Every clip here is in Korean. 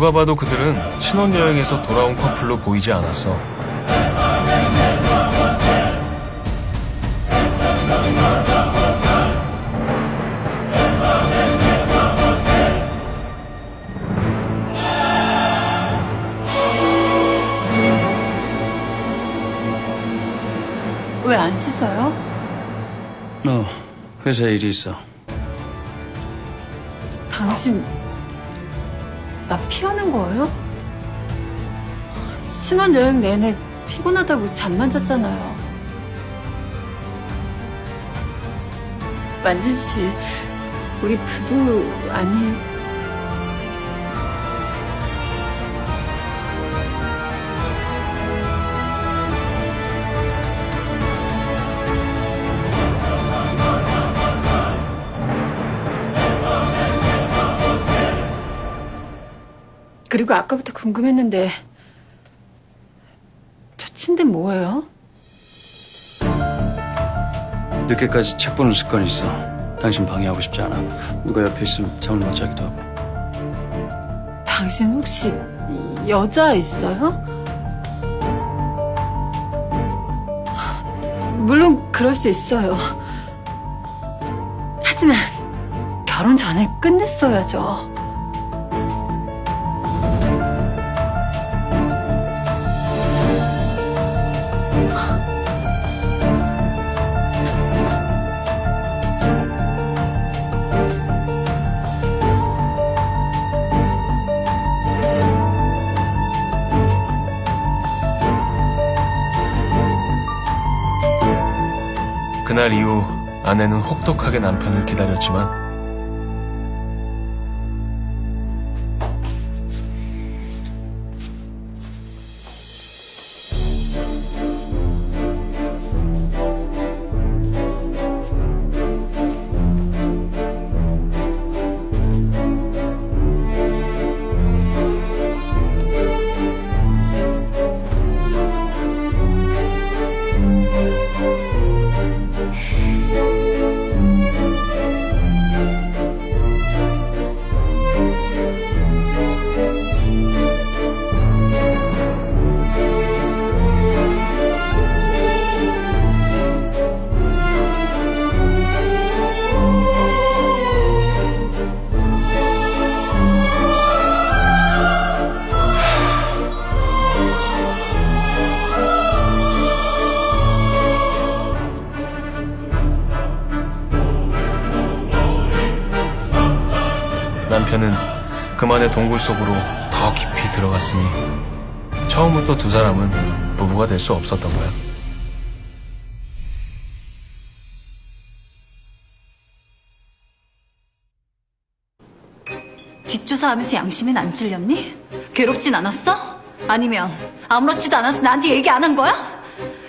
누가 봐도 그들은 신혼여행에서 돌아온 커플로 보이지 않았어. 왜 안 씻어요? 회사에 일이 있어. 당신 나 피하는 거예요? 신혼여행 내내 피곤하다고 잠만 잤잖아요. 만진 씨, 우리 부부 아니에요? 그리고 아까부터 궁금했는데 저 침대 뭐예요? 늦게까지 책 보는 습관이 있어. 당신 방해하고 싶지 않아. 누가 옆에 있으면 잠을 못 자기도 하고. 당신 혹시 여자 있어요? 물론 그럴 수 있어요. 하지만 결혼 전에 끝냈어야죠. 그날 이후 아내는 혹독하게 남편을 기다렸지만 남편은 그만의 동굴 속으로 더 깊이 들어갔으니 처음부터 두 사람은 부부가 될 수 없었던 거야. 뒷조사하면서 양심엔 안 찔렸니? 괴롭진 않았어? 아니면 아무렇지도 않아서 나한테 얘기 안 한 거야?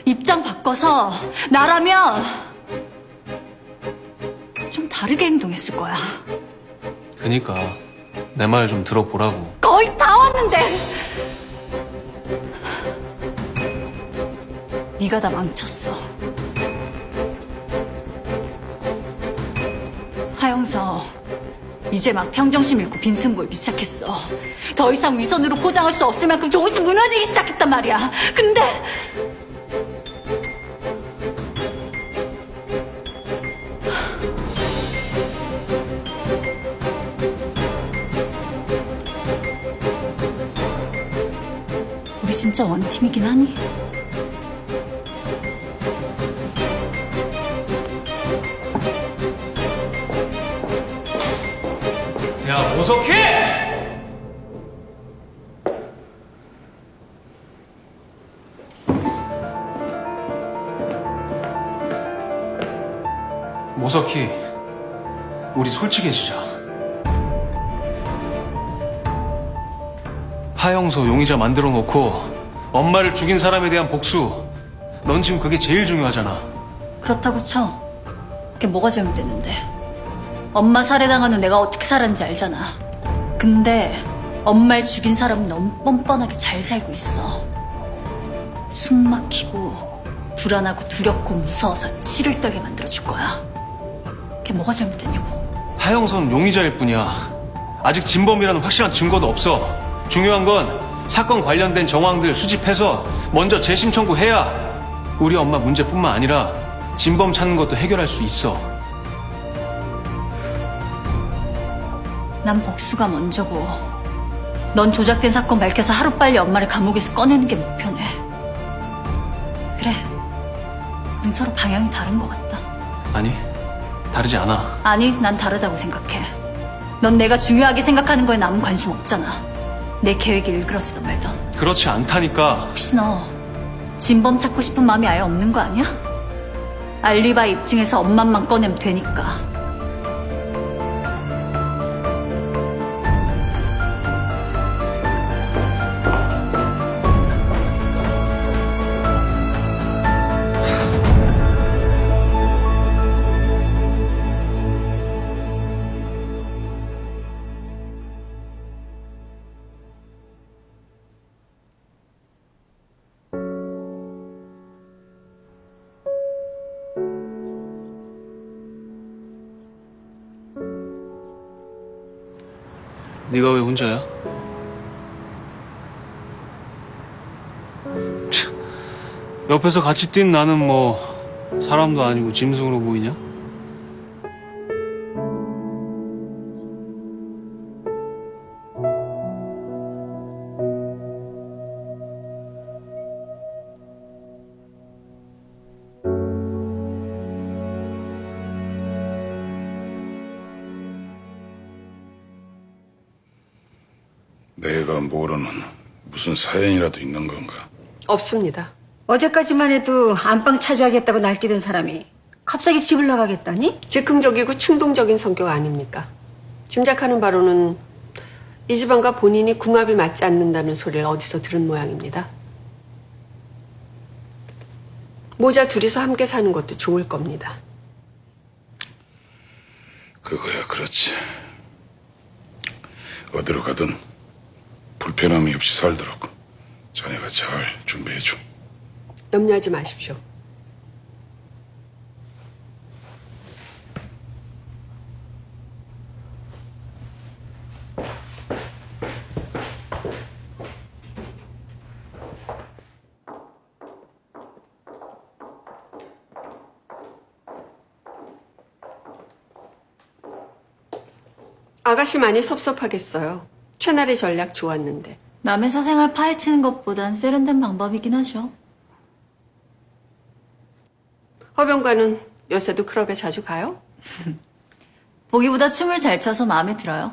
입장 바꿔서 나라면 좀 다르게 행동했을 거야. 그니까 내 말 좀 들어보라고. 거의 다 왔는데 네가 다 망쳤어. 하영서 이제 막 평정심 잃고 빈틈 보이기 시작했어. 더 이상 위선으로 포장할 수 없을 만큼 조금씩 무너지기 시작했단 말이야. 근데 우리 진짜 원팀이긴 하니? 야, 모석해! 모석희, 우리 솔직해지자. 하영서 용의자 만들어 놓고 엄마를 죽인 사람에 대한 복수, 넌 지금 그게 제일 중요하잖아. 그렇다고 쳐. 그게 뭐가 잘못됐는데? 엄마 살해당한 후 내가 어떻게 살았는지 알잖아. 근데 엄마를 죽인 사람은 너무 뻔뻔하게 잘 살고 있어. 숨 막히고 불안하고 두렵고 무서워서 치를 떨게 만들어줄 거야. 그게 뭐가 잘못됐냐고. 하영선 용의자일 뿐이야. 아직 진범이라는 확실한 증거도 없어. 중요한 건 사건 관련된 정황들 수집해서 먼저 재심 청구해야 우리 엄마 문제뿐만 아니라 진범 찾는 것도 해결할 수 있어. 난 복수가 먼저고 넌 조작된 사건 밝혀서 하루빨리 엄마를 감옥에서 꺼내는 게 목표네. 그래, 우린 서로 방향이 다른 것 같다. 아니, 다르지 않아. 아니, 난 다르다고 생각해. 넌 내가 중요하게 생각하는 거에 아무 관심 없잖아. 내 계획이 일그러지던 말던. 그렇지 않다니까. 혹시 너 진범 찾고 싶은 마음이 아예 없는 거 아니야? 알리바이 입증해서 엄마만 꺼내면 되니까. 네가 왜 혼자야? 참, 옆에서 같이 뛴 나는 뭐 사람도 아니고 짐승으로 보이냐? 내가 모르는 무슨 사연이라도 있는 건가? 없습니다. 어제까지만 해도 안방 차지하겠다고 날뛰던 사람이 갑자기 집을 나가겠다니? 즉흥적이고 충동적인 성격 아닙니까? 짐작하는 바로는 이 집안과 본인이 궁합이 맞지 않는다는 소리를 어디서 들은 모양입니다. 모자 둘이서 함께 사는 것도 좋을 겁니다. 그거야 그렇지. 어디로 가든 불편함이 없이 살도록 자네가 잘 준비해줘. 염려하지 마십시오. 아가씨 많이 섭섭하겠어요. 최나리 전략 좋았는데. 남의 사생활 파헤치는 것보단 세련된 방법이긴 하죠. 허병관은 요새도 클럽에 자주 가요? 보기보다 춤을 잘 춰서 마음에 들어요.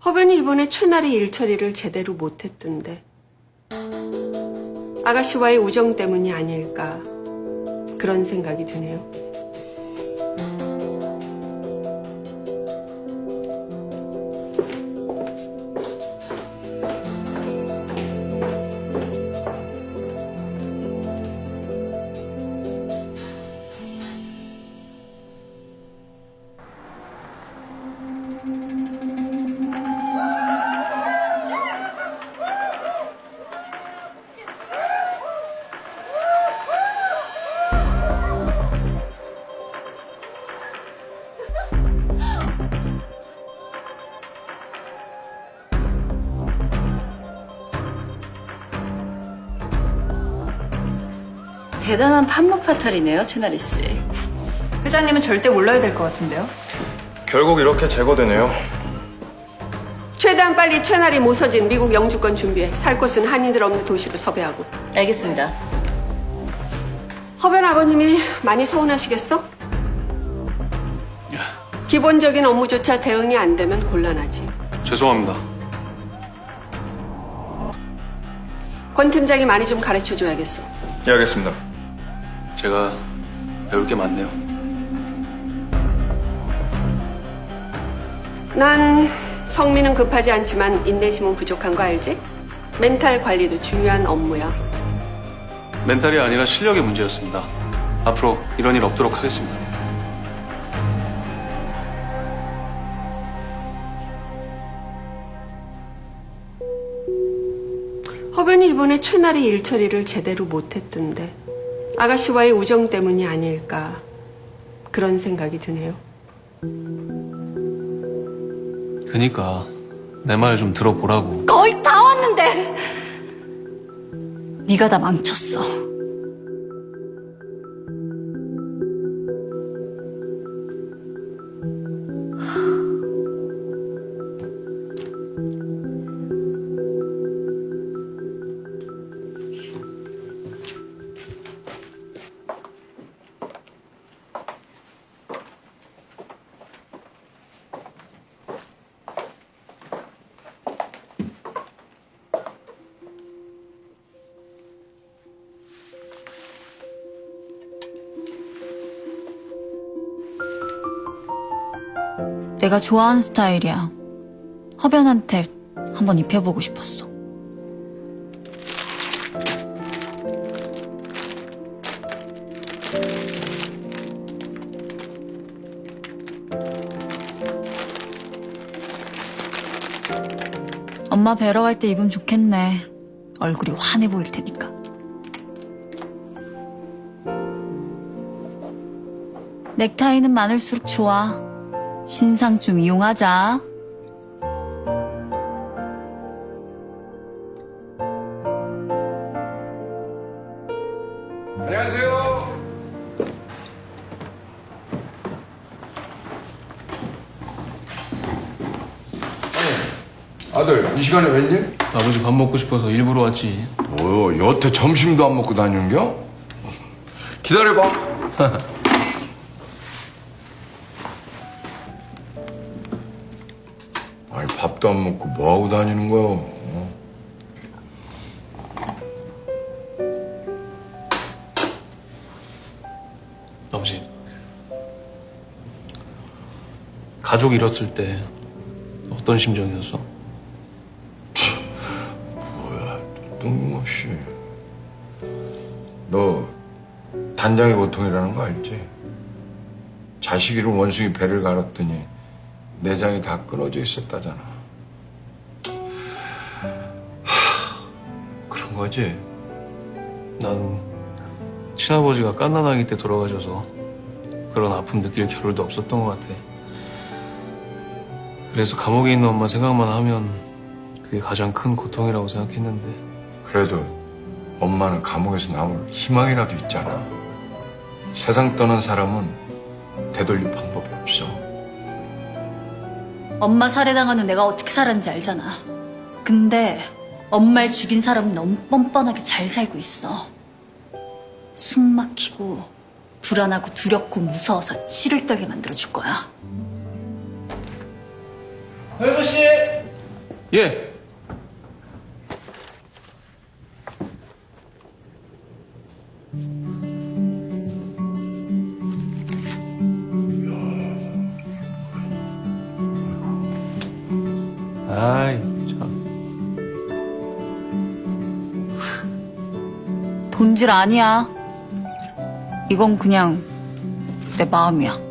허변이 이번에 최나리 일 처리를 제대로 못했던데. 아가씨와의 우정 때문이 아닐까 그런 생각이 드네요. 대단한 판무파탈이네요, 최나리 씨. 회장님은 절대 몰라야 될 것 같은데요? 결국 이렇게 제거되네요. 최대한 빨리 최나리 모서진 미국 영주권 준비해. 살 곳은 한인들 없는 도시로 섭외하고. 알겠습니다. 허변 아버님이 많이 서운하시겠어? 기본적인 업무조차 대응이 안 되면 곤란하지. 죄송합니다. 권 팀장이 많이 좀 가르쳐줘야겠어. 예, 알겠습니다. 제가 배울 게 많네요. 난 성미는 급하지 않지만 인내심은 부족한 거 알지? 멘탈 관리도 중요한 업무야. 멘탈이 아니라 실력의 문제였습니다. 앞으로 이런 일 없도록 하겠습니다. 허변이 이번에 최나리 일 처리를 제대로 못했던데 아가씨와의 우정 때문이 아닐까 그런 생각이 드네요. 그니까 내 말을 좀 들어보라고. 거의 다 왔는데 네가 다 망쳤어. 내가 좋아하는 스타일이야. 허변한테 한번 입혀보고 싶었어. 엄마 뵈러 갈 때 입으면 좋겠네. 얼굴이 환해 보일 테니까. 넥타이는 많을수록 좋아. 신상 좀 이용하자. 안녕하세요. 아들, 이 시간에 웬일? 아버지 밥 먹고 싶어서 일부러 왔지. 뭐요, 여태 점심도 안 먹고 다니는겨? 기다려봐. 아니, 밥도 안 먹고 뭐하고 다니는 거야? 아버지, 가족 잃었을 때 어떤 심정이었어? 뭐야, 뜬금없이. 너 단장의 고통이라는 거 알지? 자식 잃은 원숭이 배를 갈았더니 내장이 다 끊어져 있었다잖아. 그런 거지? 난 친아버지가 갓난아기 때 돌아가셔서 그런 아픔 느낄 겨를도 없었던 것 같아. 그래서 감옥에 있는 엄마 생각만 하면 그게 가장 큰 고통이라고 생각했는데. 그래도 엄마는 감옥에서 남을 희망이라도 있잖아. 세상 떠난 사람은 되돌릴 방법이 없어. 엄마 살해당한 후 내가 어떻게 살았는지 알잖아. 근데 엄마를 죽인 사람은 너무 뻔뻔하게 잘 살고 있어. 숨 막히고 불안하고 두렵고 무서워서 치를 떨게 만들어줄 거야. 아저씨! 예. 아이, 참. 돈질 아니야. 이건 그냥 내 마음이야.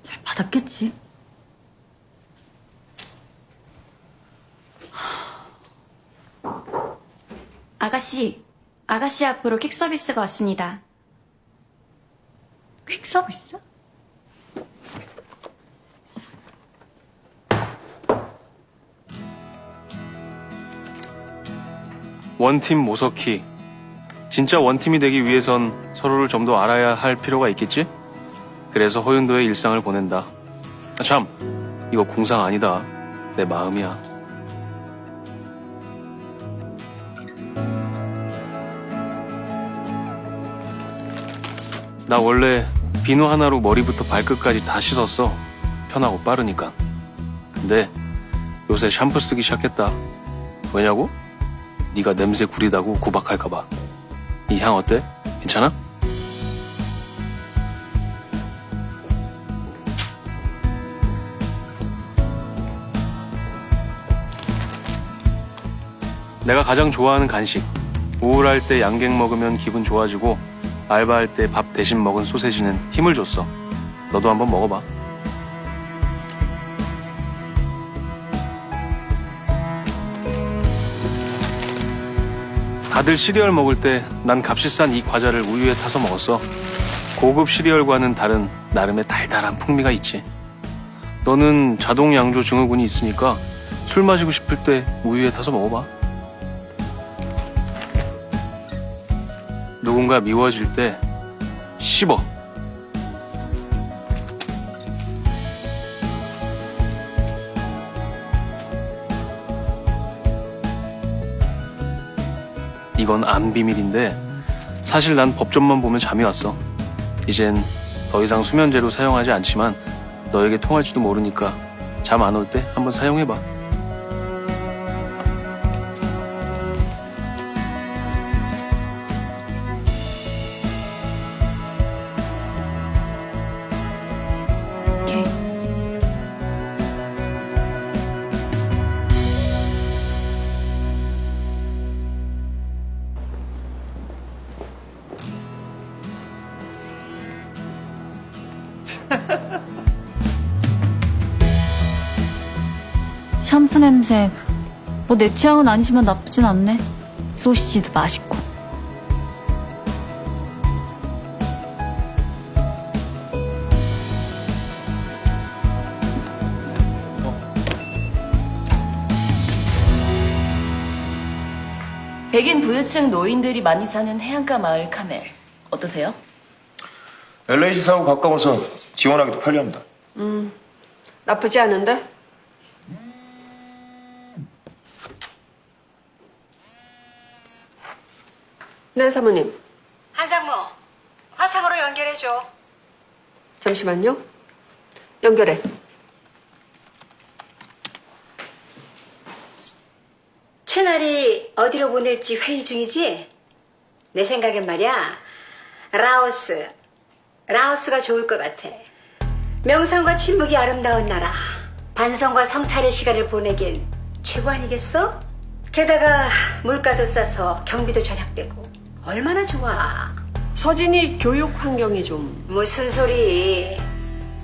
잘 받았겠지? 아가씨 앞으로 퀵 서비스가 왔습니다. 퀵 서비스? 원팀 모석희. 진짜 원팀이 되기 위해선 서로를 좀 더 알아야 할 필요가 있겠지? 그래서 허윤도의 일상을 보낸다. 아, 참, 이거 궁상 아니다. 내 마음이야. 나 원래 비누 하나로 머리부터 발끝까지 다 씻었어. 편하고 빠르니까. 근데 요새 샴푸 쓰기 시작했다. 왜냐고? 네가 냄새 구리다고 구박할까 봐. 이 향 어때? 괜찮아? 내가 가장 좋아하는 간식. 우울할 때 양갱 먹으면 기분 좋아지고 알바할 때 밥 대신 먹은 소세지는 힘을 줬어. 너도 한번 먹어봐. 다들 시리얼 먹을 때 난 값이 싼 이 과자를 우유에 타서 먹었어. 고급 시리얼과는 다른 나름의 달달한 풍미가 있지. 너는 자동 양조 증후군이 있으니까 술 마시고 싶을 때 우유에 타서 먹어봐. 누군가 미워질 때 씹어. 이건 안 비밀인데 사실 난 법전만 보면 잠이 왔어. 이젠 더 이상 수면제로 사용하지 않지만 너에게 통할지도 모르니까 잠 안 올 때 한번 사용해봐. 오케이. 샴푸 냄새. 뭐 내 취향은 아니지만 나쁘진 않네. 소시지도 맛있고. 백인 부유층 노인들이 많이 사는 해안가 마을 카멜. 어떠세요? LA 지사하고 가까워서 지원하기도 편리합니다. 나쁘지 않은데? 네, 사모님. 한상무, 화상으로 연결해줘. 잠시만요. 연결해. 채널이 어디로 보낼지 회의 중이지? 내 생각엔 말이야, 라오스가 좋을 것 같아. 명성과 침묵이 아름다운 나라, 반성과 성찰의 시간을 보내긴 최고 아니겠어? 게다가 물가도 싸서 경비도 절약되고 얼마나 좋아. 서진이 교육 환경이 좀. 무슨 소리.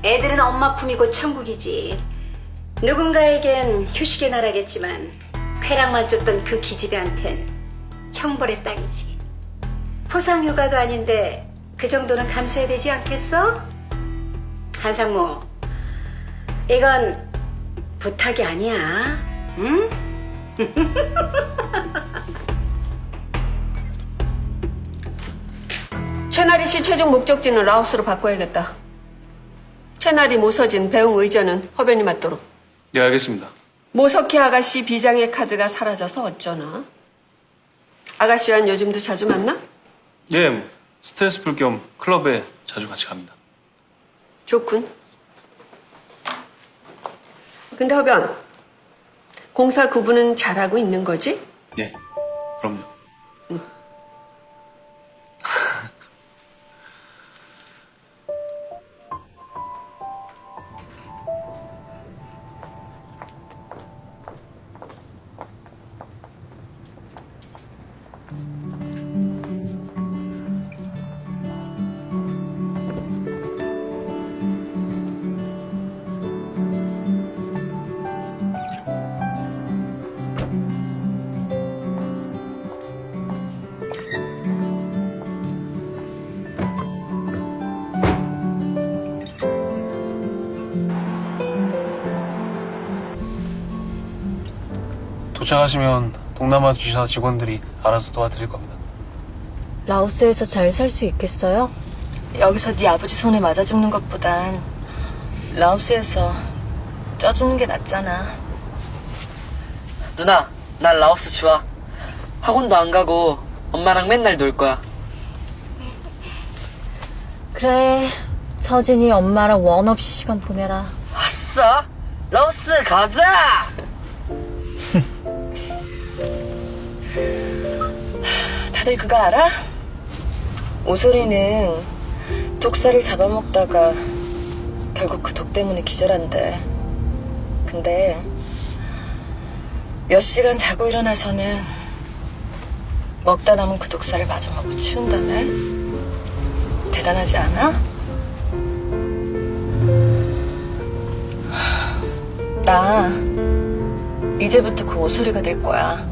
애들은 엄마 품이고 천국이지. 누군가에겐 휴식의 나라겠지만 쾌락만 쫓던 그 기집애한텐 형벌의 땅이지. 포상휴가도 아닌데 그 정도는 감수해야 되지 않겠어? 한상무, 이건 부탁이 아니야. 응? 최나리 씨 최종 목적지는 라오스로 바꿔야겠다. 최나리, 모서진, 배웅, 의전은 허변이 맞도록. 네, 알겠습니다. 모석희 아가씨 비장의 카드가 사라져서 어쩌나? 아가씨와는 요즘도 자주 만나? 예, 스트레스 풀 겸 클럽에 자주 같이 갑니다. 좋군. 근데 허변, 공사 구분은 잘하고 있는 거지? 네, 그럼요. 도착하시면 동남아 지사 직원들이 알아서 도와드릴 겁니다. 라오스에서 잘 살 수 있겠어요? 여기서 네 아버지 손에 맞아 죽는 것보단 라오스에서 쪄 죽는 게 낫잖아. 누나, 난 라오스 좋아. 학원도 안 가고 엄마랑 맨날 놀 거야. 그래, 서진이 엄마랑 원 없이 시간 보내라. 아싸! 라오스 가자! 다들 그거 알아? 오소리는 독사를 잡아먹다가 결국 그 독 때문에 기절한대. 근데 몇 시간 자고 일어나서는 먹다 남은 그 독살을 마저 먹고 치운다네. 대단하지 않아? 나 이제부터 그 오소리가 될 거야.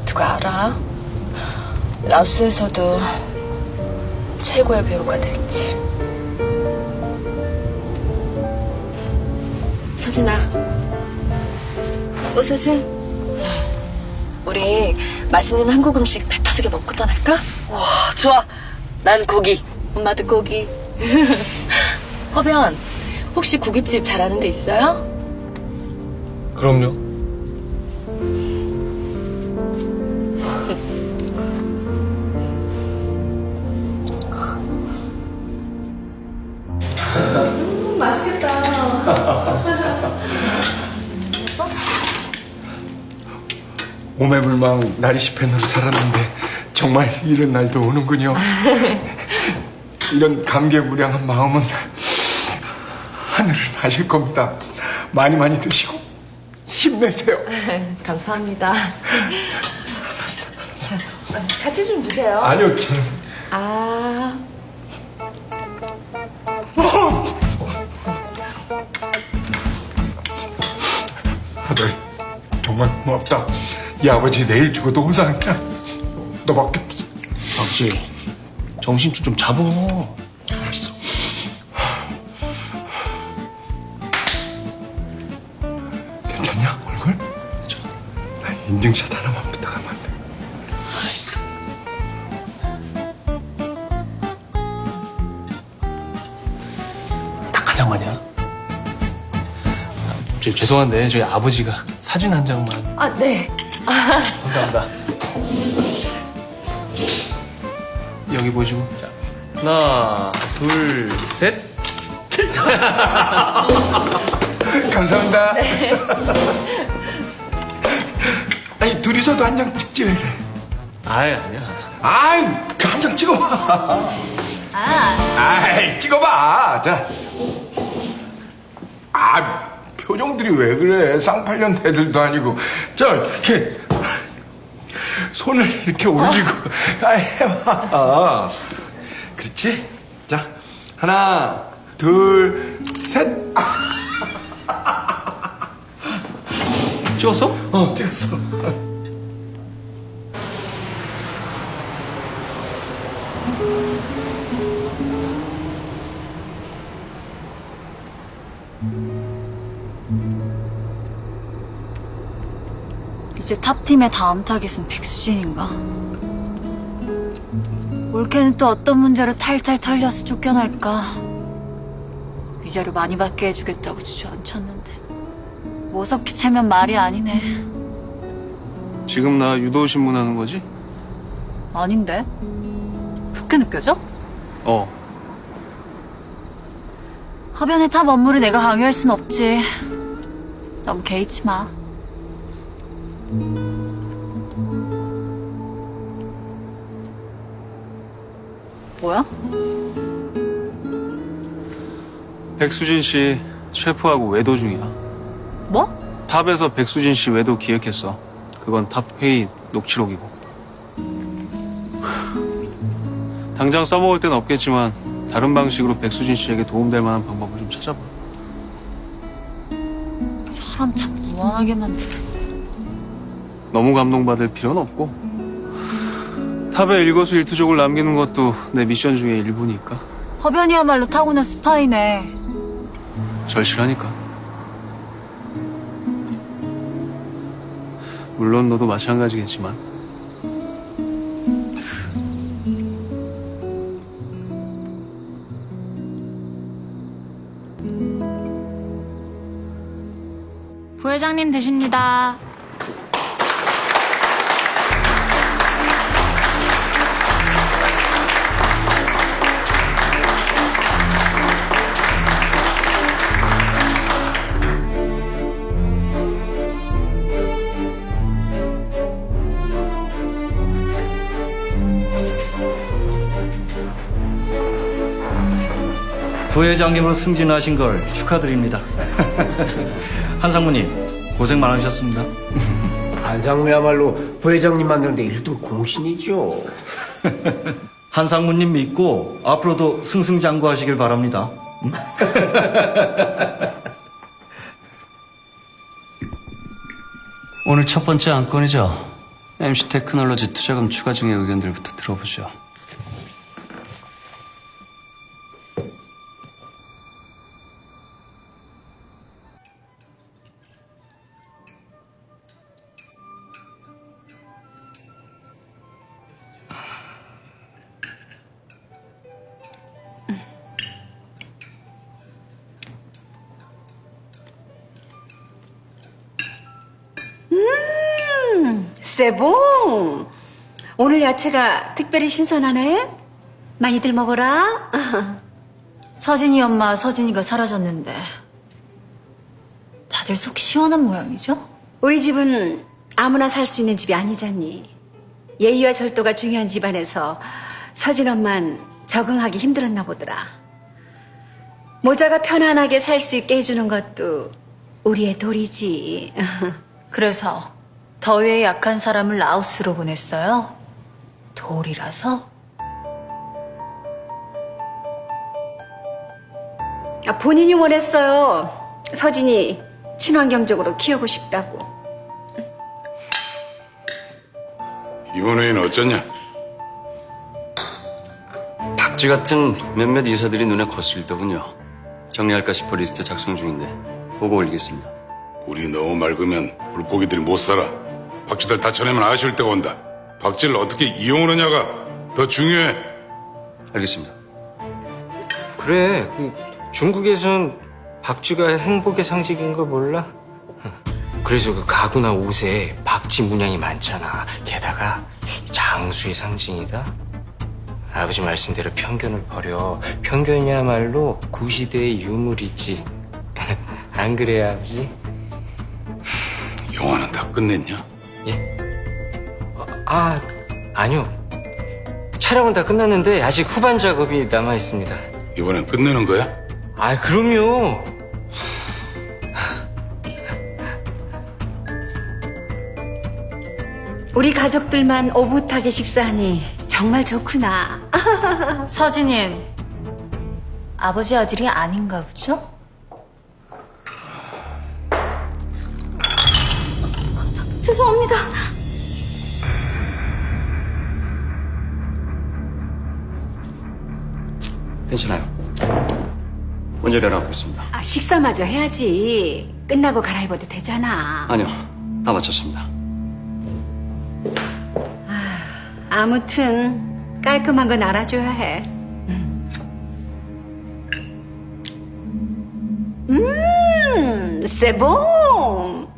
누가 알아? 라오스에서도 최고의 배우가 될지. 서진아, 오서진, 우리 맛있는 한국 음식 배 터지게 먹고 떠날까? 와, 좋아. 난 고기, 엄마도 고기. 허변, 혹시 고깃집 잘하는 데 있어요? 그럼요. 오매불망 나리시팬으로 살았는데 정말 이런 날도 오는군요. 이런 감개무량한 마음은 하늘을 아실 겁니다. 많이 많이 드시고 힘내세요. 감사합니다. 같이 좀 드세요. 아니요, 저는 아, 아들 정말 고맙다. 이 아버지 내일 죽어도 호상이야. 너밖에 없어. 아버지, 정신줄 좀 잡어. 알았어. 괜찮냐 얼굴? 괜찮아. 나 인증샷 하나만 부탁하면 안 돼? 딱 한 장만이야. 죄송한데 저희 아버지가 사진 한 장만. 아, 네. 감사합니다. 여기 보시고. 자, 하나, 둘, 셋. 감사합니다. 아니 둘이서도 한 장 찍지 왜 이래? 아니야. 아이 한 장 찍어봐. 아이 찍어봐. 자. 아 표정들이 왜 그래? 쌍팔년 애들도 아니고. 저 이렇게 손을 이렇게 올리고 해봐. 그렇지? 자 하나 둘 셋. 찍었어? 찍었어. 이제 탑팀의 다음 타깃은 백수진인가? 올케는 또 어떤 문제로 탈탈 털려서 쫓겨날까? 위자료 많이 받게 해주겠다고 주저앉혔는데 모석히 채면 말이 아니네. 지금 나 유도 신문하는 거지? 아닌데? 그렇게 느껴져? 허변의 탑 업무를 내가 강요할 순 없지. 너무 개의치 마. 뭐야? 백수진 씨 셰프하고 외도 중이야. 뭐? 탑에서 백수진 씨 외도 기획했어. 그건 탑 회의 녹취록이고. 당장 써먹을 땐 없겠지만 다른 방식으로 백수진 씨에게 도움될 만한 방법을 좀 찾아봐. 사람 참 무한하게 만드네. 너무 감동받을 필요는 없고 탑에 일거수일투족을 남기는 것도 내 미션 중에 일부니까. 허변이야말로 타고난 스파이네. 절실하니까. 물론 너도 마찬가지겠지만. 부회장님 드십니다. 부회장님으로 승진하신 걸 축하드립니다. 한상무님 고생 많으셨습니다. 한상무야말로 부회장님 만드는데 1등 공신이죠. 한상무님 믿고 앞으로도 승승장구하시길 바랍니다. 오늘 첫 번째 안건이죠. MC 테크놀로지 투자금 추가 증액 의견들부터 들어보죠. 세봉! 오늘 야채가 특별히 신선하네? 많이들 먹어라. 서진이 엄마 서진이가 사라졌는데 다들 속 시원한 모양이죠? 우리 집은 아무나 살 수 있는 집이 아니잖니. 예의와 절도가 중요한 집안에서 서진 엄만 적응하기 힘들었나 보더라. 모자가 편안하게 살 수 있게 해주는 것도 우리의 도리지. 그래서 더위에 약한 사람을 라오스로 보냈어요? 돌이라서? 본인이 원했어요. 서진이 친환경적으로 키우고 싶다고. 이번 회의는 어쩌냐? 박쥐 같은 몇몇 이사들이 눈에 거슬리더군요. 정리할까 싶어 리스트 작성 중인데 보고 올리겠습니다. 우리 너무 맑으면 물고기들이 못 살아. 박쥐들 다 쳐내면 아쉬울 때가 온다. 박쥐를 어떻게 이용하느냐가 더 중요해. 알겠습니다. 그래, 중국에선 박쥐가 행복의 상징인 거 몰라? 그래서 그 가구나 옷에 박쥐 문양이 많잖아. 게다가 장수의 상징이다. 아버지 말씀대로 편견을 버려. 편견이야말로 구시대의 유물이지. 안 그래요, 아버지? 영화는 다 끝냈냐? 예? 아니요. 촬영은 다 끝났는데 아직 후반 작업이 남아 있습니다. 이번엔 끝내는 거야? 그럼요. 우리 가족들만 오붓하게 식사하니 정말 좋구나. 서진인 아버지 아들이 아닌가 보죠? 죄송합니다. 괜찮아요. 먼저 일어나고 있습니다. 식사마저 해야지. 끝나고 갈아입어도 되잖아. 아니요, 다 마쳤습니다. 아무튼 깔끔한 건 알아줘야 해. 세봉.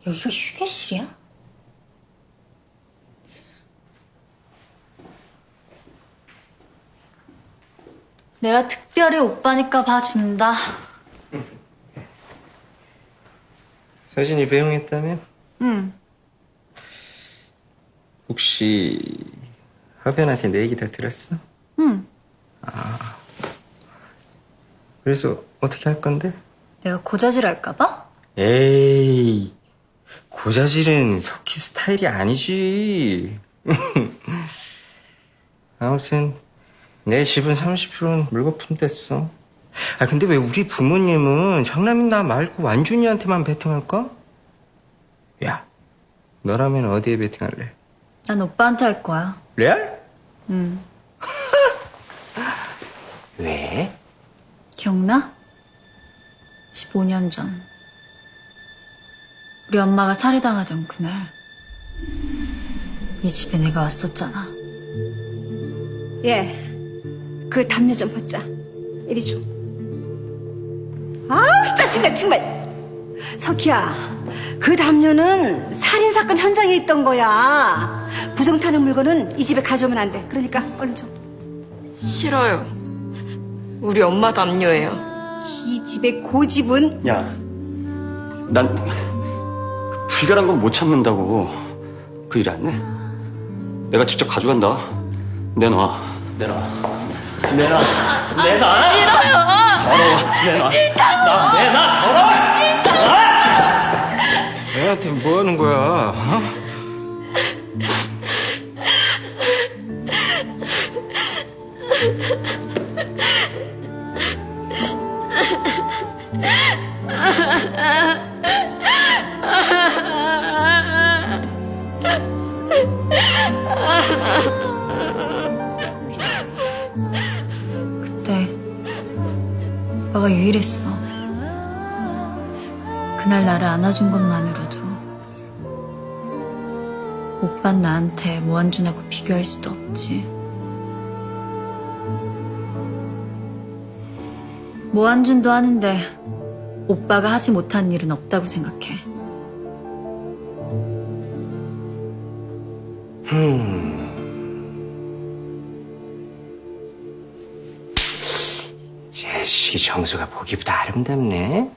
여기가 휴게실이야? 내가 특별히 오빠니까 봐준다. 서진이 배웅했다며? 응. 혹시 하변한테 내 얘기 다 들었어? 응. 그래서 어떻게 할 건데? 내가 고자질 할까봐? 에이, 고자질은 석희 스타일이 아니지. 아무튼 내 집은 30%는 물거품 됐어. 근데 왜 우리 부모님은 장남인 나 말고 완준이한테만 베팅할까? 야, 너라면 어디에 베팅할래? 난 오빠한테 할 거야. 레알? 응. 왜? 기억나? 15년 전. 우리 엄마가 살해당하던 그날. 이 집에 내가 왔었잖아. 예. 그 담요 좀 벗자. 이리 줘. 짜증나 정말. 석희야, 그 담요는 살인사건 현장에 있던 거야. 부정 타는 물건은 이 집에 가져오면 안 돼. 그러니까 얼른 줘. 싫어요. 우리 엄마 담요예요. 이 집의 고집은. 야, 난 불결한 건 못 참는다고. 그 일 안 내? 내가 직접 가져간다. 내놔. 내놔. 싫어요. 더러워. 내놔. 싫다고. 내놔. 더러워. 애한테 뭐 하는 거야? 어? 그때 오빠가 유일했어. 그날 나를 안아준 것만으로도 오빤 나한테 모한준하고 비교할 수도 없지. 모한준도 하는데 오빠가 하지 못한 일은 없다고 생각해. 자식이 정수가 보기보다 아름답네.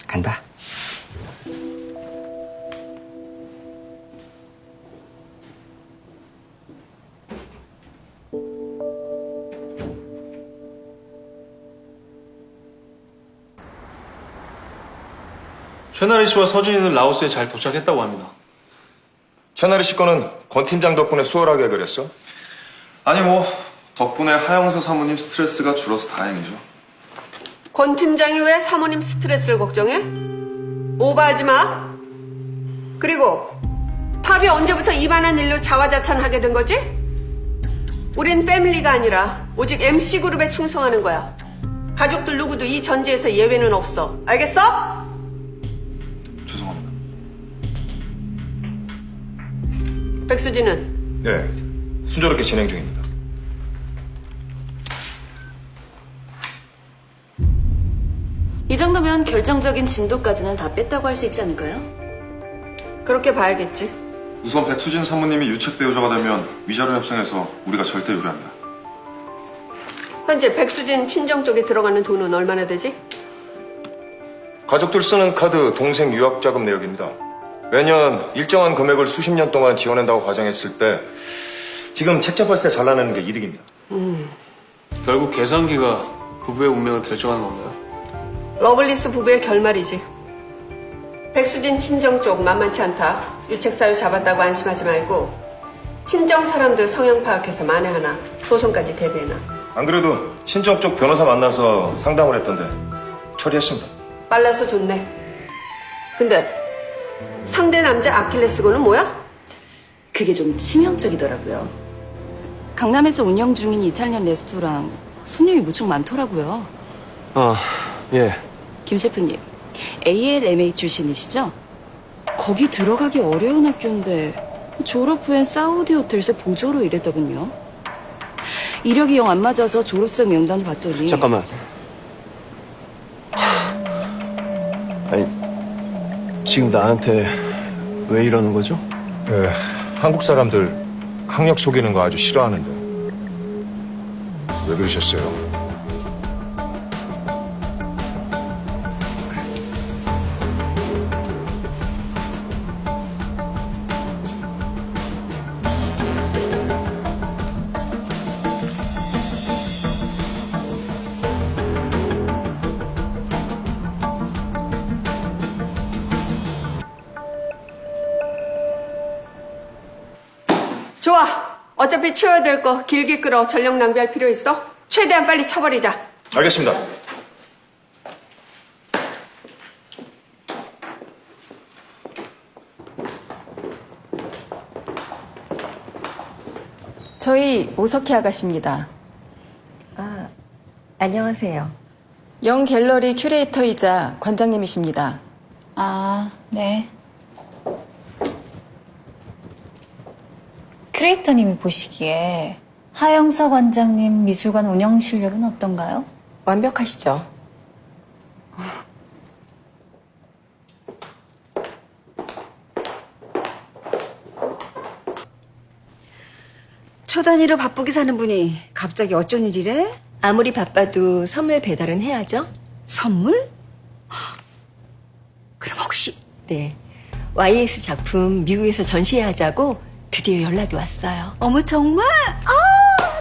간다. 최나리 씨와 서진이는 라오스에 잘 도착했다고 합니다. 최나리 씨 거는 권 팀장 덕분에 수월하게 해결했어? 아니 뭐 덕분에 하영서 사모님 스트레스가 줄어서 다행이죠. 권 팀장이 왜 사모님 스트레스를 걱정해? 오버하지 마. 그리고 탑이 언제부터 이만한 일로 자화자찬하게 된 거지? 우린 패밀리가 아니라 오직 MC그룹에 충성하는 거야. 가족들 누구도 이 전제에서 예외는 없어. 알겠어? 죄송합니다. 백수진은? 네, 순조롭게 진행 중입니다. 이 정도면 결정적인 진도까지는 다 뺐다고 할 수 있지 않을까요? 그렇게 봐야겠지. 우선 백수진 사모님이 유책 배우자가 되면 위자료 협상에서 우리가 절대 유리합니다. 현재 백수진 친정 쪽에 들어가는 돈은 얼마나 되지? 가족들 쓰는 카드 동생 유학 자금 내역입니다. 매년 일정한 금액을 수십 년 동안 지원한다고 가정했을 때 지금 책잡을세 잘 나가는 게 이득입니다. 결국 계산기가 부부의 운명을 결정하는 건가요? 러블리스 부부의 결말이지. 백수진 친정 쪽 만만치 않다. 유책 사유 잡았다고 안심하지 말고 친정 사람들 성향 파악해서 만에 하나 소송까지 대비해놔. 안 그래도 친정 쪽 변호사 만나서 상담을 했던데 처리했습니다. 빨라서 좋네. 근데 상대 남자 아킬레스건은 뭐야? 그게 좀 치명적이더라고요. 강남에서 운영 중인 이탈리안 레스토랑 손님이 무척 많더라고요. 예. 김 셰프님, ALMA 출신이시죠? 거기 들어가기 어려운 학교인데 졸업 후엔 사우디 호텔에서 보조로 일했더군요. 이력이 영 안 맞아서 졸업생 명단을 봤더니 잠깐만. 아니, 지금 나한테 왜 이러는 거죠? 네, 한국 사람들 학력 속이는 거 아주 싫어하는데 왜 그러셨어요? 좋아. 어차피 치워야 될 거 길게 끌어 전력 낭비할 필요 있어? 최대한 빨리 쳐버리자. 알겠습니다. 저희 모석희 아가씨입니다. 아, 안녕하세요. 영 갤러리 큐레이터이자 관장님이십니다. 아, 네. 큐레이터님이 보시기에 하영서 관장님 미술관 운영 실력은 어떤가요? 완벽하시죠? 초단위로 바쁘게 사는 분이 갑자기 어쩐 일이래? 아무리 바빠도 선물 배달은 해야죠. 선물? 그럼 혹시 네. YS 작품 미국에서 전시회 하자고 드디어 연락이 왔어요. 어머 정말?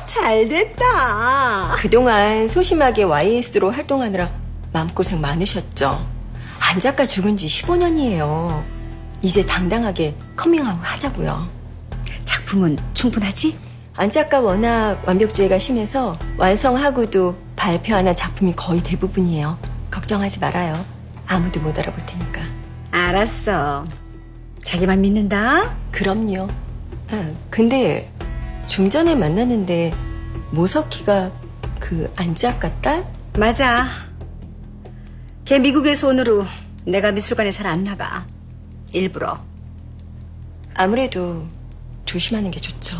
잘 됐다. 그동안 소심하게 YS로 활동하느라 마음고생 많으셨죠. 안 작가 죽은 지 15년이에요. 이제 당당하게 커밍아웃 하자고요. 작품은 충분하지? 안 작가 워낙 완벽주의가 심해서 완성하고도 발표하는 작품이 거의 대부분이에요. 걱정하지 말아요. 아무도 못 알아볼 테니까. 알았어. 자기만 믿는다. 그럼요. 근데 좀 전에 만났는데 모석희가 그 안 작가 딸? 맞아. 걔 미국에서 온 후로 내가 미술관에 잘 안 나가. 일부러. 아무래도 조심하는 게 좋죠.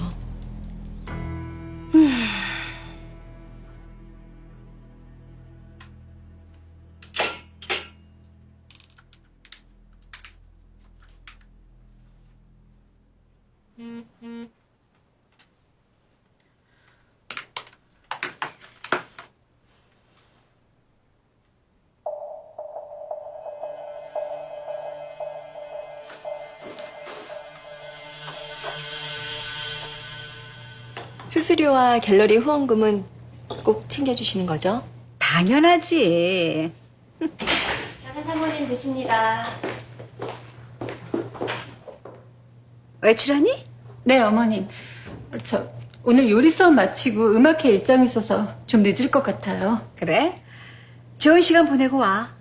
수수료와 갤러리 후원금은 꼭 챙겨주시는 거죠? 당연하지. 작은 사모님 드십니다. 외출하니? 네, 어머님. 저 오늘 요리 수업 마치고 음악회 일정이 있어서 좀 늦을 것 같아요. 그래? 좋은 시간 보내고 와.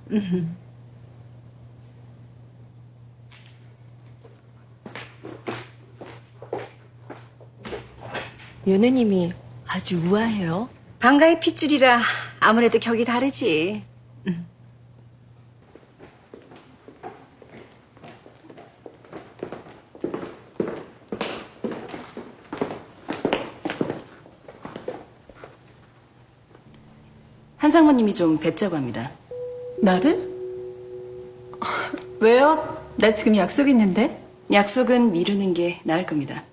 며느님이 아주 우아해요. 방가의 핏줄이라 아무래도 격이 다르지. 한상무님이 좀 뵙자고 합니다. 나를? 왜요? 나 지금 약속 있는데? 약속은 미루는 게 나을 겁니다.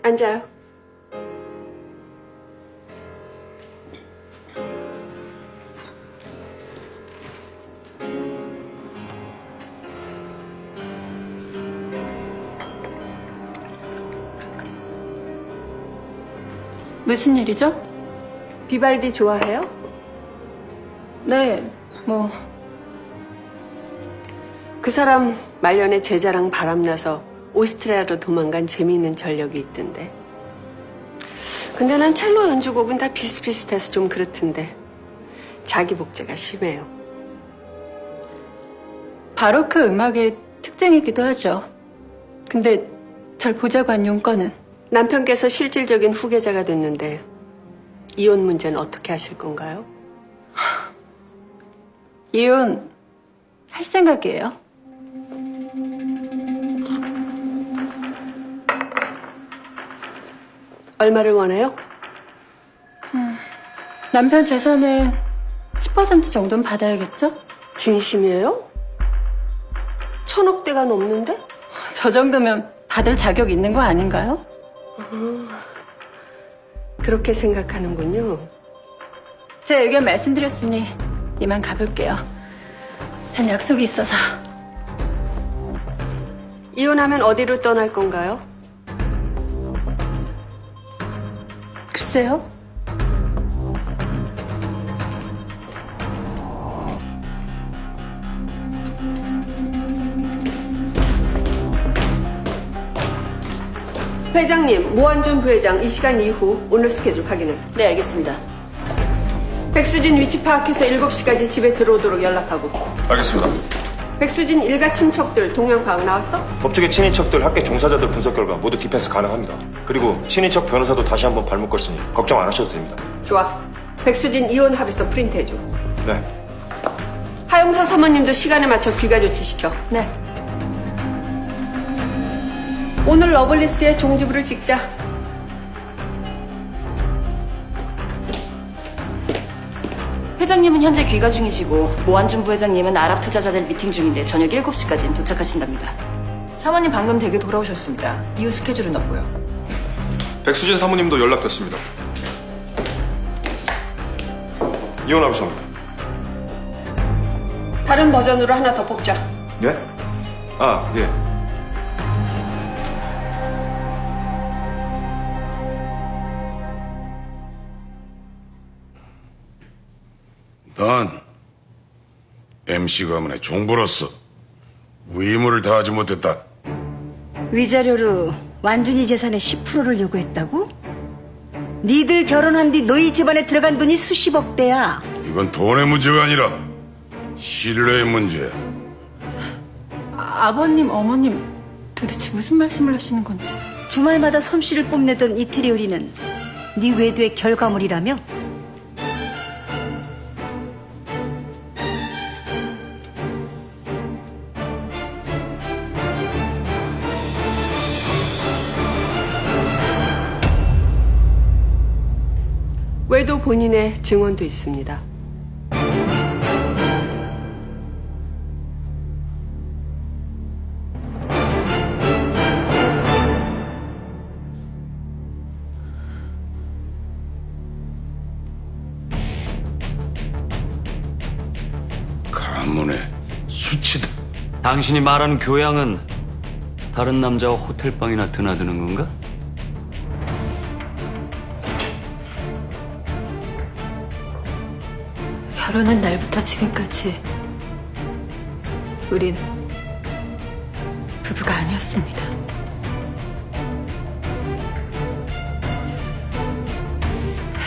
앉아요. 무슨 일이죠? 비발디 좋아해요? 네, 뭐 그 사람 말년에 제자랑 바람나서 오스트리아로 도망간 재미있는 전력이 있던데. 근데 난 첼로 연주곡은 다 비슷비슷해서 좀 그렇던데 자기 복제가 심해요. 바로크 음악의 특징이기도 하죠. 근데 절 보자고 한 용건은? 남편께서 실질적인 후계자가 됐는데 이혼 문제는 어떻게 하실 건가요? 이혼 할 생각이에요. 얼마를 원해요? 남편 재산의 10% 정도는 받아야겠죠? 진심이에요? 1,000억대가 넘는데? 저 정도면 받을 자격 있는 거 아닌가요? 그렇게 생각하는군요. 제 의견 말씀드렸으니 이만 가볼게요. 전 약속이 있어서. 이혼하면 어디로 떠날 건가요? 글쎄요. 회장님, 모한준 부회장 이 시간 이후 오늘 스케줄 확인해. 네, 알겠습니다. 백수진 위치 파악해서 7시까지 집에 들어오도록 연락하고. 알겠습니다. 백수진 일가 친척들 동향 파악 나왔어? 법조계 친인척들 학계 종사자들 분석 결과 모두 디펜스 가능합니다. 그리고 친인척 변호사도 다시 한번 발목 껐으니 걱정 안 하셔도 됩니다. 좋아. 백수진 이혼 합의서 프린트해줘. 네. 하용사 사모님도 시간에 맞춰 귀가 조치시켜. 네. 오늘 러블리스의 종지부를 찍자. 회장님은 현재 귀가 중이시고 모한준 부회장님은 아랍 투자자들 미팅 중인데 저녁 7시까지는 도착하신답니다. 사모님 방금 댁에 돌아오셨습니다. 이후 스케줄은 없고요. 백수진 사모님도 연락됐습니다. 이혼하고 싶습니다. 다른 버전으로 하나 더 뽑자. 예? 아, 예. 난 MC 가문의 종부로서 의무를 다하지 못했다. 위자료로 완준이 재산의 10%를 요구했다고? 니들 결혼한 뒤 너희 집안에 들어간 돈이 수십억 대야. 이건 돈의 문제가 아니라 신뢰의 문제야. 아버님, 어머님 도대체 무슨 말씀을 하시는 건지. 주말마다 솜씨를 뽐내던 이태리 요리는 네 외도의 결과물이라며? 외도 본인의 증언도 있습니다. 가문의 수치다. 당신이 말하는 교양은 다른 남자와 호텔방이나 드나드는 건가? 결혼한 날부터 지금까지 우린 부부가 아니었습니다.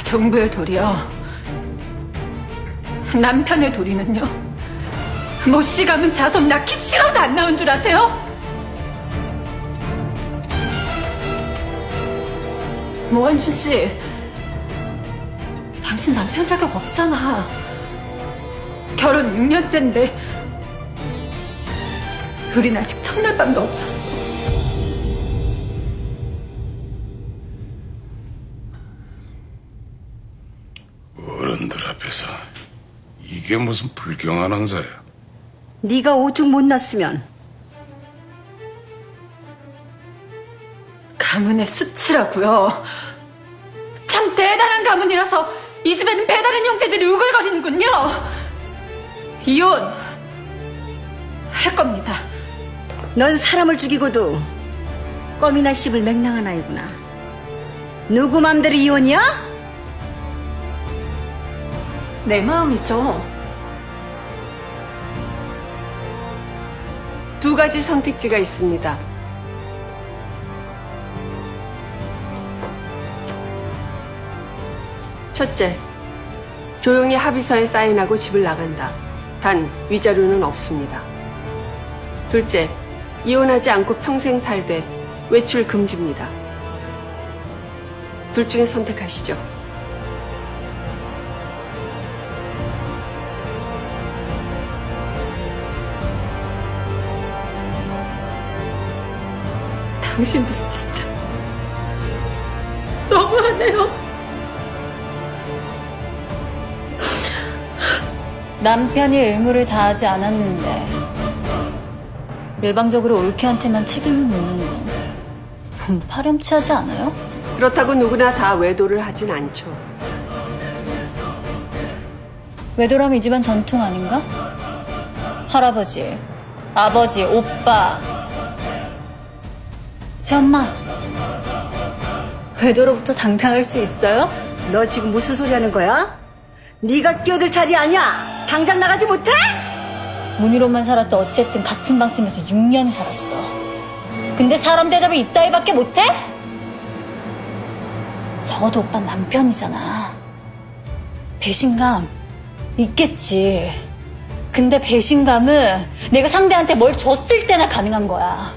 정부의 도리요. 남편의 도리는요. 모씨 가문 자손 낳기 싫어서 안 나온 줄 아세요? 모한준 씨, 당신 남편 자격 없잖아. 결혼 6년째인데 우린 아직 첫날 밤도 없었어. 어른들 앞에서 이게 무슨 불경한 행사야. 네가 오죽 못 났으면 가문의 수치라고요. 참 대단한 가문이라서 이 집에는 배다른 형제들이 우글거리는군요. 이혼 할 겁니다. 넌 사람을 죽이고도 껌이나 씹을 맹랑한 아이구나. 누구 맘대로 이혼이야? 내 마음이죠. 두 가지 선택지가 있습니다. 첫째, 조용히 합의서에 사인하고 집을 나간다. 단 위자료는 없습니다. 둘째, 이혼하지 않고 평생 살되 외출 금지입니다. 둘 중에 선택하시죠. 당신들 진짜 너무하네요. 남편이 의무를 다하지 않았는데 일방적으로 올케한테만 책임을 묻는 건 너무 파렴치하지 않아요? 그렇다고 누구나 다 외도를 하진 않죠. 외도라면 이 집안 전통 아닌가? 할아버지, 아버지, 오빠, 새엄마, 외도로부터 당당할 수 있어요? 너 지금 무슨 소리 하는 거야? 네가 끼어들 자리 아니야. 당장 나가지 못해? 문희로만 살았다 어쨌든 같은 방 쓰면서 6년을 살았어. 근데 사람 대접을 이따위밖에 못해? 적어도 오빠 남편이잖아. 배신감 있겠지. 근데 배신감은 내가 상대한테 뭘 줬을 때나 가능한 거야.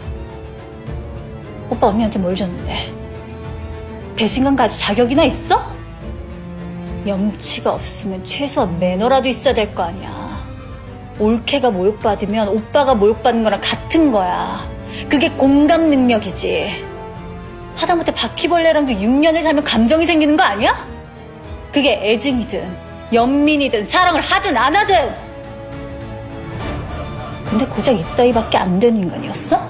오빠 언니한테 뭘 줬는데 배신감 가질 자격이나 있어? 염치가 없으면 최소한 매너라도 있어야 될 거 아니야. 올케가 모욕받으면 오빠가 모욕받는 거랑 같은 거야. 그게 공감 능력이지. 하다못해 바퀴벌레랑도 6년을 살면 감정이 생기는 거 아니야? 그게 애증이든 연민이든 사랑을 하든 안 하든. 근데 고작 이따위밖에 안 된 인간이었어?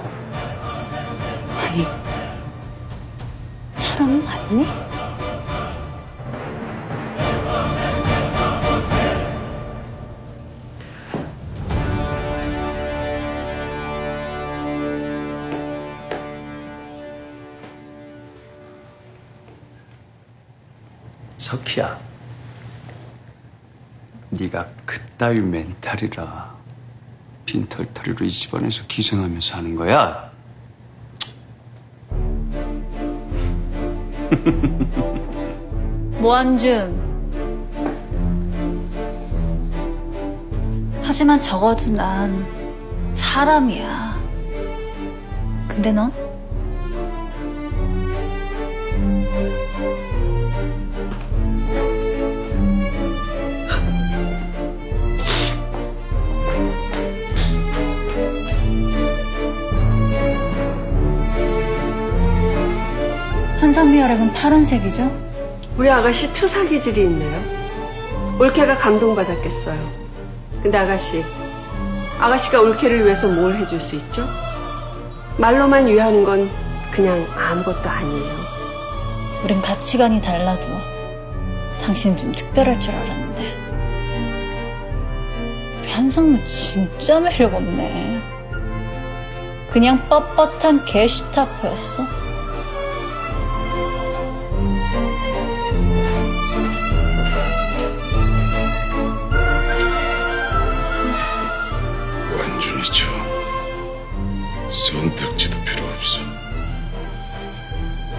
사람 아니? 석희야, 네가 그따위 멘탈이라 빈털터리로 이 집안에서 기생하며 사는 거야? 모한준. 하지만 적어도 난 사람이야. 근데 넌? 한상미 혈액은 파란색이죠? 우리 아가씨 투사 기질이 있네요. 올케가 감동받았겠어요. 근데 아가씨가 올케를 위해서 뭘 해줄 수 있죠? 말로만 위하는 건 그냥 아무것도 아니에요. 우린 가치관이 달라도 당신은 좀 특별할 줄 알았는데. 우리 한상무 진짜 매력 없네. 그냥 뻣뻣한 게슈타포였어. 완전히죠. 선택지도 필요 없어.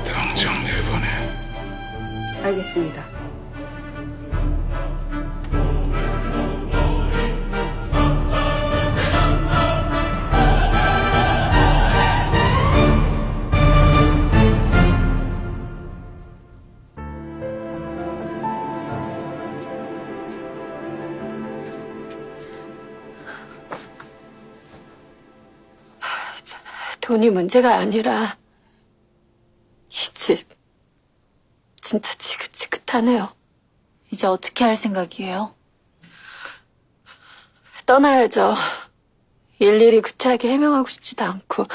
당장 내보내. 알겠습니다. 돈이 문제가 아니라 이 집 진짜 지긋지긋하네요. 이제 어떻게 할 생각이에요? 떠나야죠. 일일이 구차하게 해명하고 싶지도 않고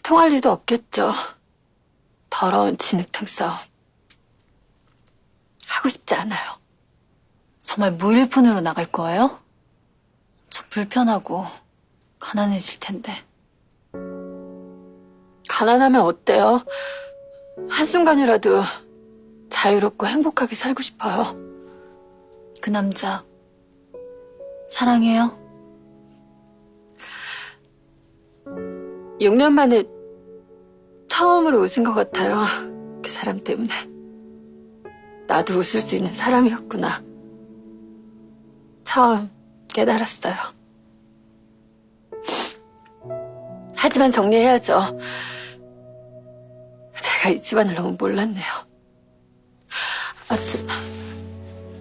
통할 일도 없겠죠. 더러운 진흙탕 싸움. 하고 싶지 않아요. 정말 무일푼으로 나갈 거예요? 좀 불편하고 가난해질 텐데. 가난하면 어때요? 한순간이라도 자유롭고 행복하게 살고 싶어요. 그 남자 사랑해요? 6년 만에 처음으로 웃은 것 같아요. 그 사람 때문에. 나도 웃을 수 있는 사람이었구나. 처음 깨달았어요. 하지만 정리해야죠. 제가 이 집안을 너무 몰랐네요.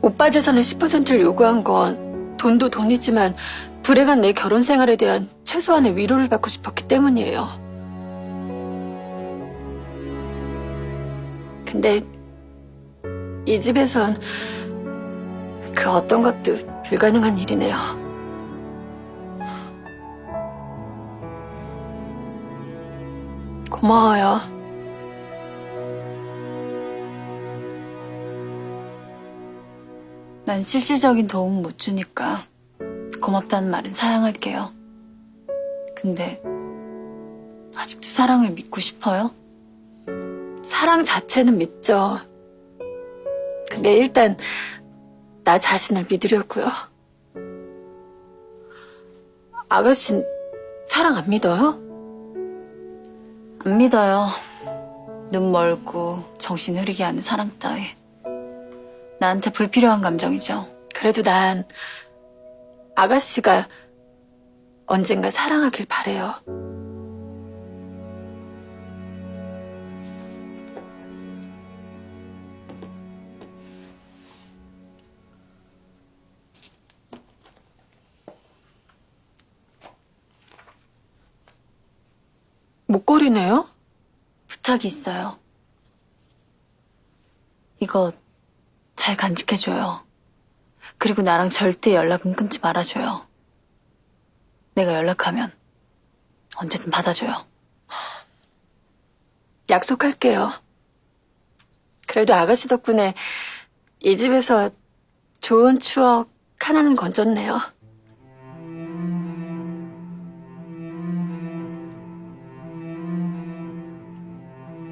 오빠 재산의 10%를 요구한 건 돈도 돈이지만 불행한 내 결혼 생활에 대한 최소한의 위로를 받고 싶었기 때문이에요. 근데 이 집에선 그 어떤 것도 불가능한 일이네요. 고마워요. 난 실질적인 도움 못 주니까 고맙다는 말은 사양할게요. 근데 아직도 사랑을 믿고 싶어요? 사랑 자체는 믿죠. 근데 일단 나 자신을 믿으려고요. 아가씨는 사랑 안 믿어요? 안 믿어요. 눈 멀고 정신 흐리게 하는 사랑 따위. 나한테 불필요한 감정이죠. 그래도 난 아가씨가 언젠가 사랑하길 바래요. 목걸이네요? 부탁이 있어요. 이거 잘 간직해줘요. 그리고 나랑 절대 연락은 끊지 말아줘요. 내가 연락하면 언제든 받아줘요. 약속할게요. 그래도 아가씨 덕분에 이 집에서 좋은 추억 하나는 건졌네요.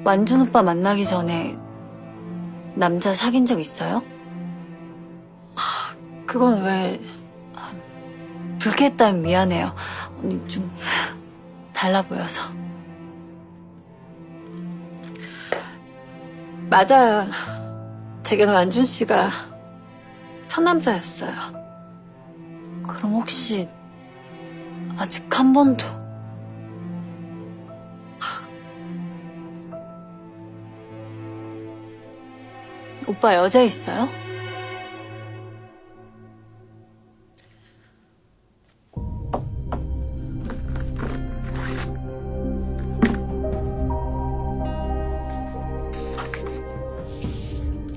완준 오빠 만나기 전에 남자 사귄 적 있어요? 그건 왜... 불쾌했다면 미안해요. 언니 좀 달라 보여서. 맞아요. 제게는 완준 씨가 첫 남자였어요. 그럼 혹시 아직 한 번도... 오빠 여자 있어요?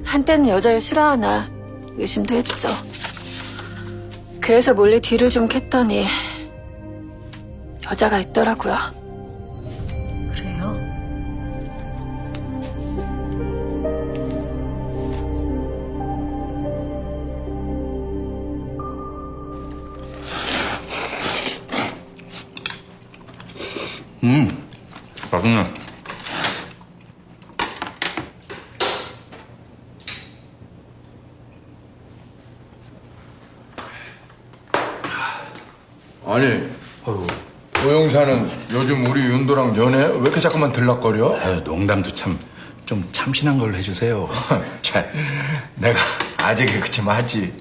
한때는 여자를 싫어하나 의심도 했죠. 그래서 몰래 뒤를 좀 캤더니 여자가 있더라고요. 그래요? 맛있네. 아니, 고영사는 요즘 우리 윤도랑 연애 왜 이렇게 자꾸만 들락거려? 아유, 농담도 참 좀 참신한 걸로 해주세요. 참, 내가 아직이 그치만 하지.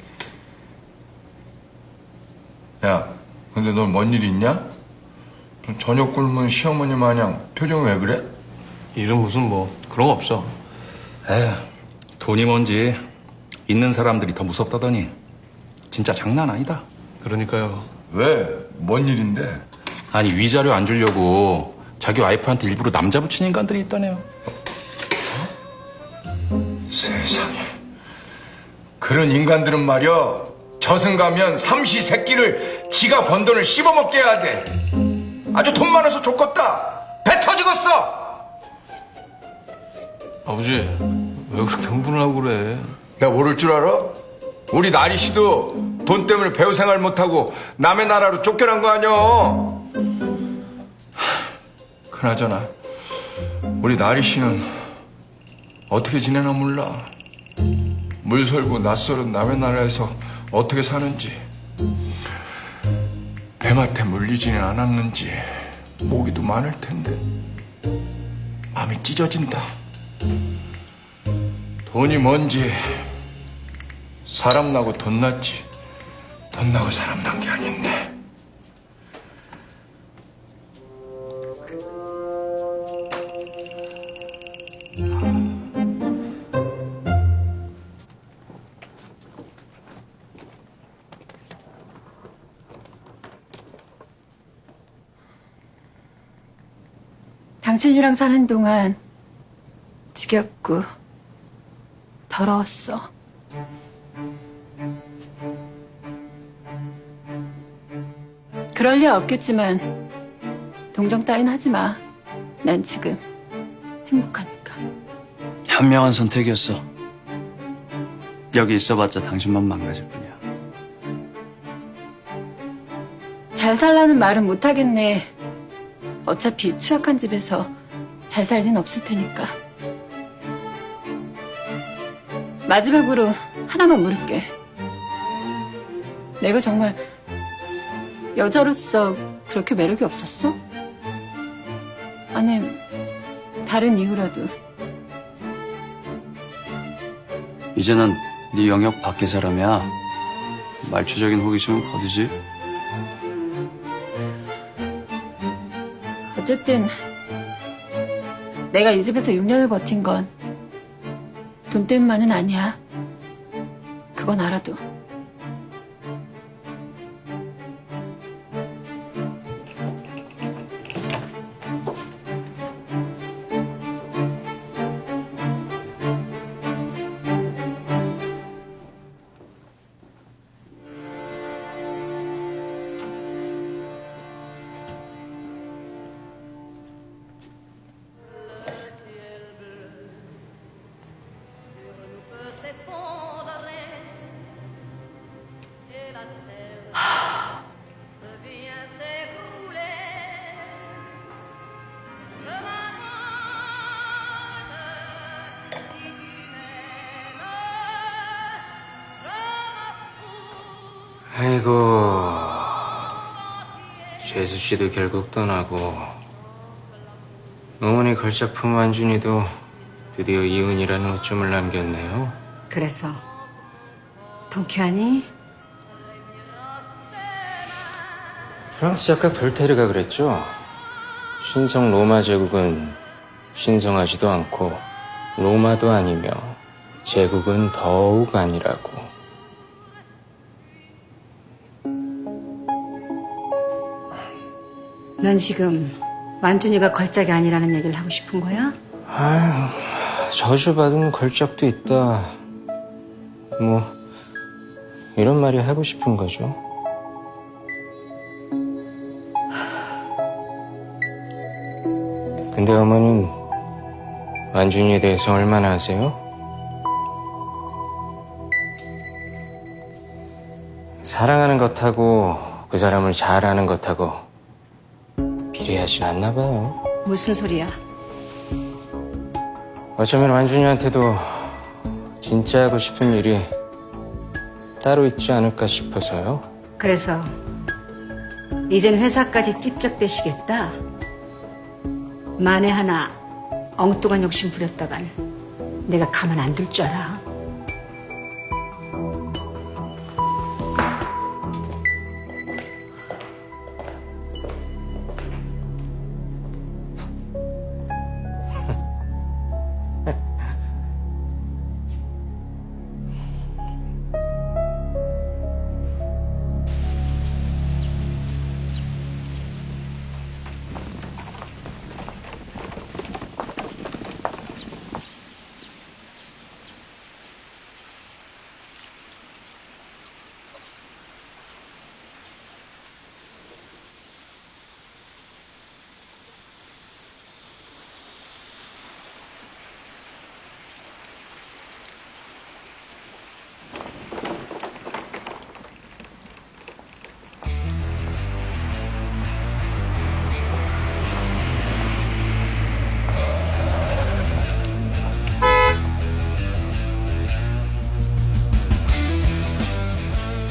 야, 근데 넌 뭔 일 있냐? 저녁 굶은 시어머니 마냥 표정이 왜 그래? 일은 무슨 뭐 그런 거 없어. 에휴, 돈이 뭔지 있는 사람들이 더 무섭다더니 진짜 장난 아니다. 그러니까요. 왜? 뭔 일인데? 아니, 위자료 안 주려고 자기 와이프한테 일부러 남자 붙인 인간들이 있다네요. 세상에. 그런 인간들은 말이야, 저승 가면 삼시세끼를 지가 번 돈을 씹어먹게 해야 돼. 아주 돈 많아서 좋겠다. 배 터지겠어. 아버지 왜 그렇게 흥분을 하고 그래? 내가 모를 줄 알아? 우리 나리 씨도 돈 때문에 배우 생활 못하고 남의 나라로 쫓겨난 거 아니야. 그나저나 우리 나리 씨는 어떻게 지내나 몰라. 물설고 낯설은 남의 나라에서 어떻게 사는지, 뱀한테 물리지는 않았는지 모기도 많을 텐데 마음이 찢어진다. 돈이 뭔지 사람 나고 돈 났지, 돈 나고 사람 난 게 아닌데. 당신이랑 사는 동안 지겹고 더러웠어. 그럴 리 없겠지만 동정 따윈 하지 마. 난 지금 행복하니까. 현명한 선택이었어. 여기 있어봤자 당신만 망가질 뿐이야. 잘 살라는 말은 못하겠네. 어차피 취약한 집에서 잘 살 리는 없을 테니까. 마지막으로 하나만 물을게. 내가 정말 여자로서 그렇게 매력이 없었어? 아니, 다른 이유라도. 이제 난 네 영역 밖의 사람이야. 말초적인 호기심은 거두지. 어쨌든 내가 이 집에서 6년을 버틴 건 돈 때문만은 아니야. 그건 알아도. 아이고, 재수 씨도 결국 떠나고, 어머니 걸작품 완준이도 드디어 이혼이라는 오점을 남겼네요. 그래서 통쾌하니? 프랑스 작가 볼테르가 그랬죠. 신성 로마 제국은 신성하지도 않고 로마도 아니며 제국은 더욱 아니라고. 넌 지금 완준이가 걸작이 아니라는 얘기를 하고 싶은 거야? 아휴, 저주받은 걸작도 있다. 뭐 이런 말이 하고 싶은 거죠. 근데 어머님 완준이에 대해서 얼마나 아세요? 사랑하는 것하고 그 사람을 잘 아는 것하고 비례하진 않나 봐요. 무슨 소리야? 어쩌면 완준이한테도 진짜 하고 싶은 일이 따로 있지 않을까 싶어서요. 그래서 이젠 회사까지 찝적대시겠다. 만에 하나 엉뚱한 욕심 부렸다간 내가 가만 안 둘 줄 알아.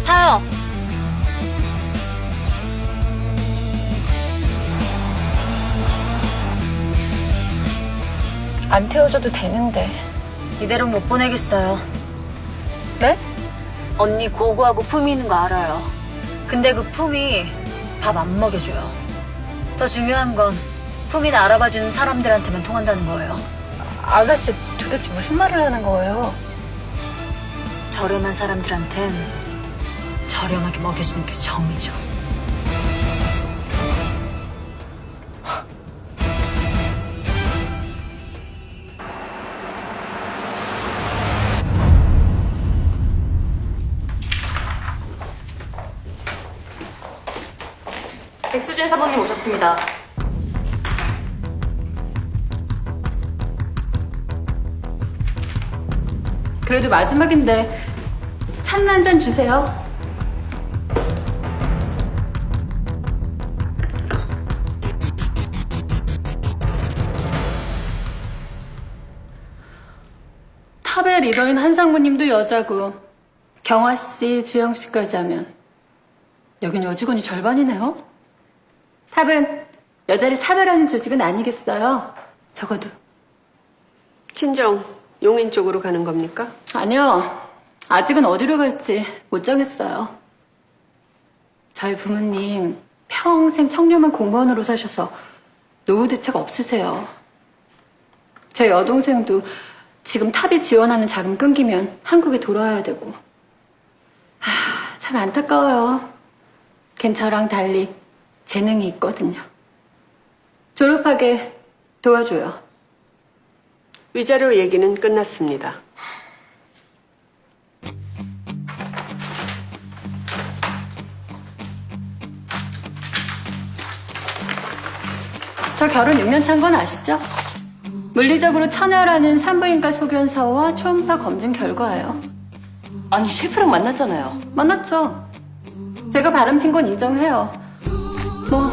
타요. 안 태워줘도 되는데 이대로 못 보내겠어요. 네? 언니 고고하고 품이 있는 거 알아요. 근데 그 품이 밥 안 먹여줘요. 더 중요한 건 품이나 알아봐주는 사람들한테만 통한다는 거예요. 아가씨 도대체 무슨 말을 하는 거예요? 저렴한 사람들한텐 저렴하게 먹여주는 게 정이죠. 백수진 사모님 오셨습니다. 그래도 마지막인데 찬 한 잔 주세요. 탑의 리더인 한상무님도 여자고 경화 씨, 주영 씨까지 하면 여긴 여직원이 절반이네요. 탑은 여자를 차별하는 조직은 아니겠어요. 적어도. 친정 용인 쪽으로 가는 겁니까? 아니요. 아직은 어디로 갈지 못 정했어요. 저희 부모님 평생 청렴한 공무원으로 사셔서 노후 대책 없으세요. 제 여동생도 지금 탑이 지원하는 자금 끊기면 한국에 돌아와야 되고. 참 안타까워요. 걘 저랑 달리 재능이 있거든요. 졸업하게 도와줘요. 위자료 얘기는 끝났습니다. 저 결혼 6년 차인 건 아시죠? 물리적으로 처녀라는 산부인과 소견서와 초음파 검진 결과예요. 아니 셰프랑 만났잖아요. 만났죠. 제가 바람 핀 건 인정해요. 뭐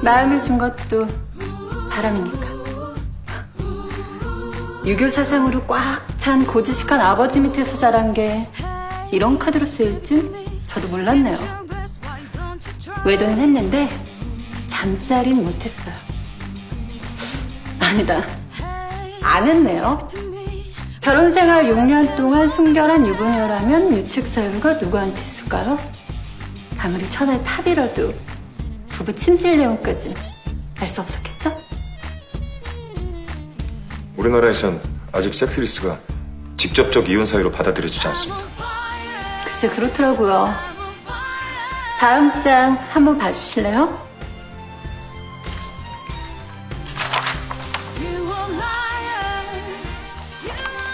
마음을 준 것도 바람이니까. 유교 사상으로 꽉 찬 고지식한 아버지 밑에서 자란 게 이런 카드로 쓰일진 저도 몰랐네요. 외도는 했는데 잠자리는 못했어요. 아니다. 안 했네요. 결혼생활 6년 동안 순결한 유부녀라면 유책사유가 누구한테 있을까요? 아무리 천하의 탑이라도 부부 침실 내용까진 알 수 없었겠죠? 우리나라에선 아직 섹스리스가 직접적 이혼 사유로 받아들여지지 않습니다. 글쎄 그렇더라고요. 다음 장 한번 봐주실래요?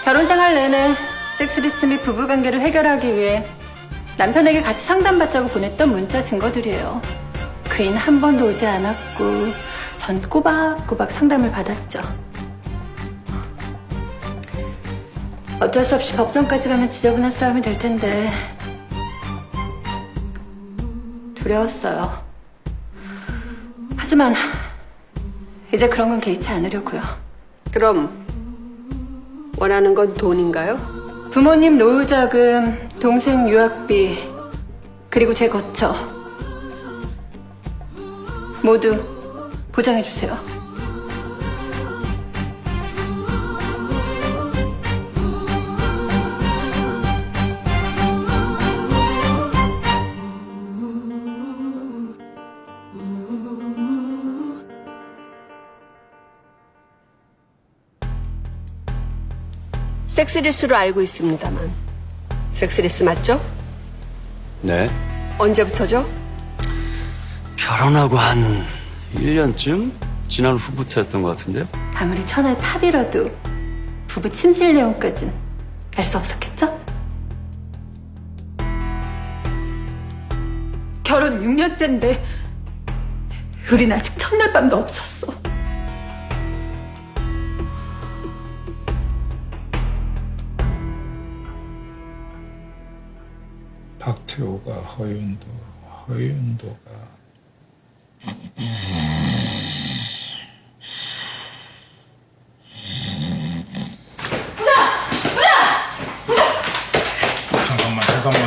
결혼생활 내내 섹스리스 및 부부관계를 해결하기 위해 남편에게 같이 상담받자고 보냈던 문자 증거들이에요. 그인 한 번도 오지 않았고 전 꼬박꼬박 상담을 받았죠. 어쩔 수 없이 법정까지 가면 지저분한 싸움이 될 텐데 두려웠어요. 하지만 이제 그런 건 개의치 않으려고요. 그럼 원하는 건 돈인가요? 부모님 노후자금, 동생 유학비, 그리고 제 거처 모두 보장해주세요. 섹스리스로 알고 있습니다만 섹스리스 맞죠? 네. 언제부터죠? 결혼하고 한 1년쯤 지난 후부터였던 것 같은데요. 아무리 천하의 탑이라도 부부 침실 내용까진 알 수 없었겠죠? 결혼 6년째인데 우린 아직 첫날 밤도 없었어. 박태호가 허윤도가 잠깐만.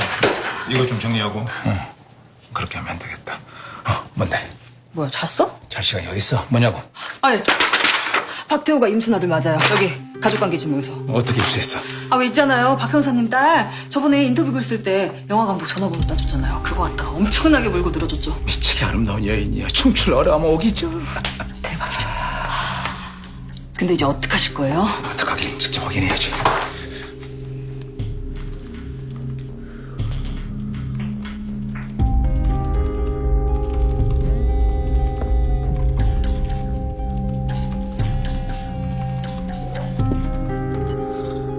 이거 좀 정리하고. 그렇게 하면 안 되겠다. 뭔데? 뭐야, 잤어? 잘 시간이 어딨어? 뭐냐고? 아니, 박태호가 임순 아들 맞아요. 여기 가족관계 증명서. 어떻게 입수했어? 아, 왜 있잖아요. 박 형사님 딸 저번에 인터뷰 글 쓸 때 영화 감독 전화번호 따줬잖아요. 그거 갖다가 엄청나게 물고 늘어줬죠. 미치게 아름다운 여인이야. 춤출 어려하면 오기죠. 대박이죠. 근데 이제 어떡하실 거예요? 어떡하긴 직접 확인해야지.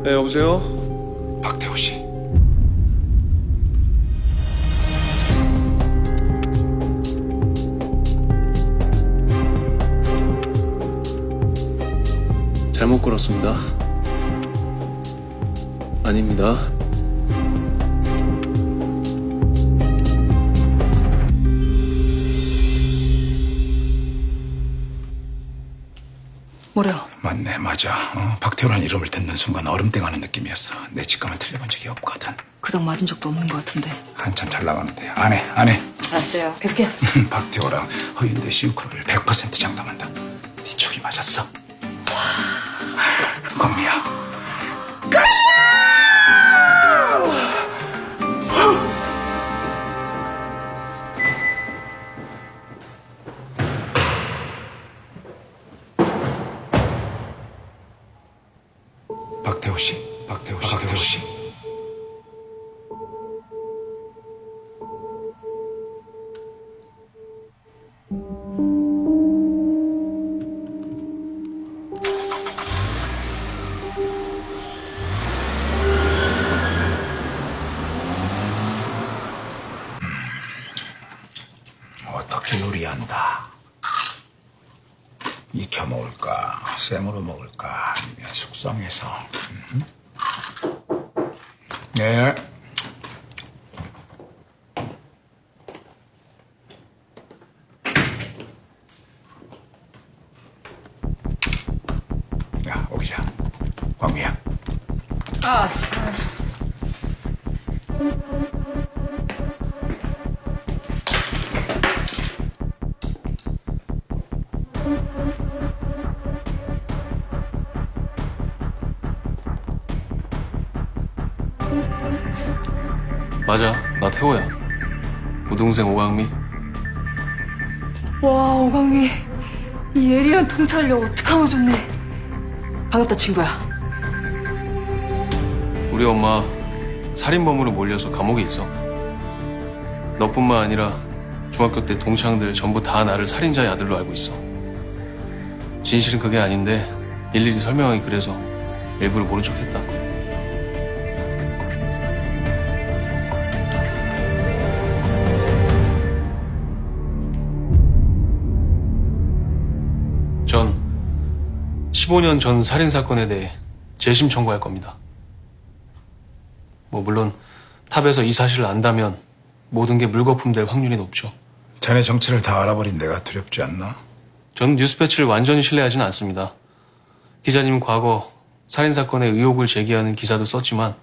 네, 여보세요? 박태호 씨. 잘못 걸었습니다. 아닙니다. 뭐래요? 맞네, 맞아. 박태호라는 이름을 듣는 순간 얼음땡하는 느낌이었어. 내 직감을 틀려본 적이 없거든. 그닥 맞은 적도 없는 것 같은데. 한참 잘 나가는데. 안 해. 알았어요. 계속해요. 박태호랑 허윤대 싱크로를 100% 장담한다. 네 촉이 맞았어. 와. 건미야. 박태호 씨. 어떻게 요리한다? 익혀 먹을까? 생으로 먹을까? 아니면 숙성해서? 네. 야, 오기자. 광미야. 맞아, 나 태호야. 우동생 오강미. 와, 오강미. 이 예리한 통찰력 어떡하면 좋네. 반갑다, 친구야. 우리 엄마 살인범으로 몰려서 감옥에 있어. 너뿐만 아니라 중학교 때 동창들 전부 다 나를 살인자의 아들로 알고 있어. 진실은 그게 아닌데 일일이 설명하기 그래서 일부러 모른 척했다. 전 15년 전 살인사건에 대해 재심 청구할 겁니다. 물론 탑에서 이 사실을 안다면 모든 게 물거품 될 확률이 높죠. 자네 정체를 다 알아버린 내가 두렵지 않나? 저는 뉴스패치를 완전히 신뢰하지는 않습니다. 기자님은 과거 살인사건에 의혹을 제기하는 기사도 썼지만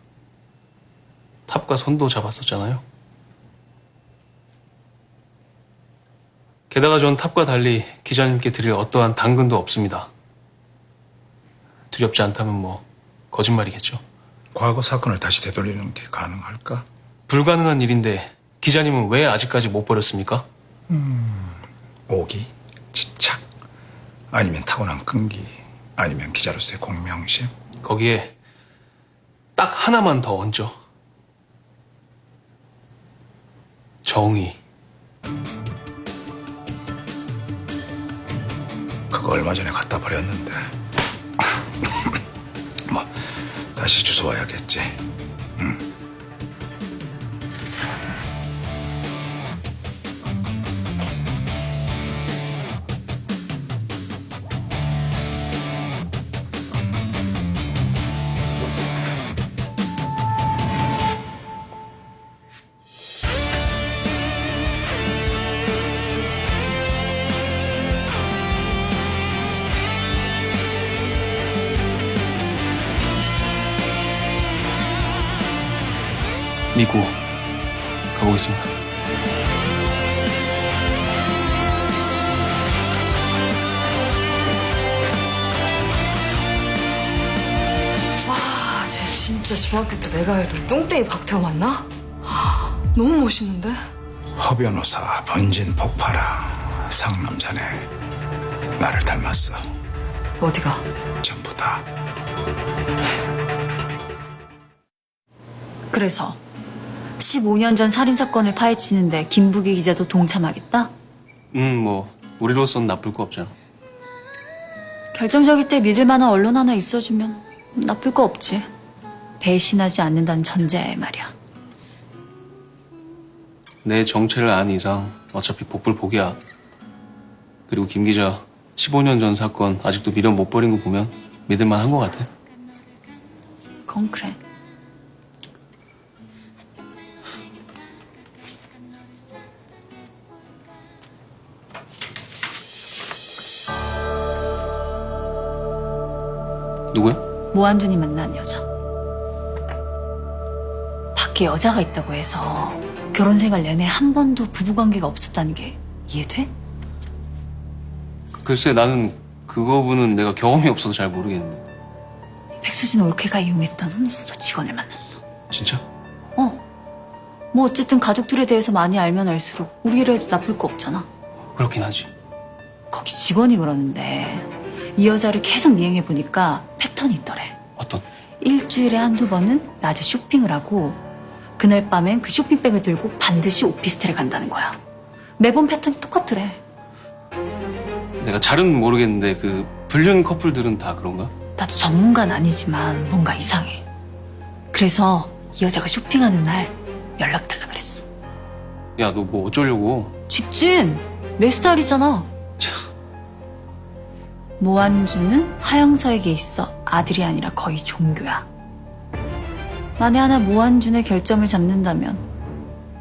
탑과 손도 잡았었잖아요. 게다가 전 탑과 달리 기자님께 드릴 어떠한 당근도 없습니다. 두렵지 않다면 거짓말이겠죠. 과거 사건을 다시 되돌리는 게 가능할까? 불가능한 일인데 기자님은 왜 아직까지 못 버렸습니까? 오기, 집착, 아니면 타고난 끈기, 아니면 기자로서의 공명심. 거기에 딱 하나만 더 얹어. 정의. 그거 얼마 전에 갖다 버렸는데. 다시 주워와야겠지. 믿고 가보겠습니다. 와, 쟤 진짜 중학교 때 내가 알던 똥땡이 박태호 맞나? 너무 멋있는데? 허 변호사, 번진 폭파라. 상남자네. 나를 닮았어. 어디가? 전부 다. 그래서 15년 전 살인사건을 파헤치는데 김부기 기자도 동참하겠다? 우리로선 나쁠 거 없잖아. 결정적일 때 믿을 만한 언론 하나 있어주면 나쁠 거 없지. 배신하지 않는다는 전제하에 말이야. 내 정체를 안 이상 어차피 복불복이야. 그리고 김 기자 15년 전 사건 아직도 미련 못 버린 거 보면 믿을만 한 거 같아. 그건 그래. 누구야? 모한준이 만난 여자. 밖에 여자가 있다고 해서 결혼 생활 내내 한 번도 부부관계가 없었다는 게 이해돼? 글쎄 나는 그거는 내가 경험이 없어서 잘 모르겠는데. 백수진 올케가 이용했던 홈리스토 직원을 만났어. 진짜? 어쨌든 가족들에 대해서 많이 알면 알수록 우리를 해도 나쁠 거 없잖아. 그렇긴 하지. 거기 직원이 그러는데 이 여자를 계속 미행해보니까 패턴이 있더래. 어떤? 일주일에 한두 번은 낮에 쇼핑을 하고 그날 밤엔 그 쇼핑백을 들고 반드시 오피스텔에 간다는 거야. 매번 패턴이 똑같더래. 내가 잘은 모르겠는데 그 불륜 커플들은 다 그런가? 나도 전문가는 아니지만 뭔가 이상해. 그래서 이 여자가 쇼핑하는 날 연락 달라 그랬어. 야, 너 뭐 어쩌려고? 직진! 내 스타일이잖아. 모한주는 하영서에게 있어 아들이 아니라 거의 종교야. 만에 하나 모한준의 결점을 잡는다면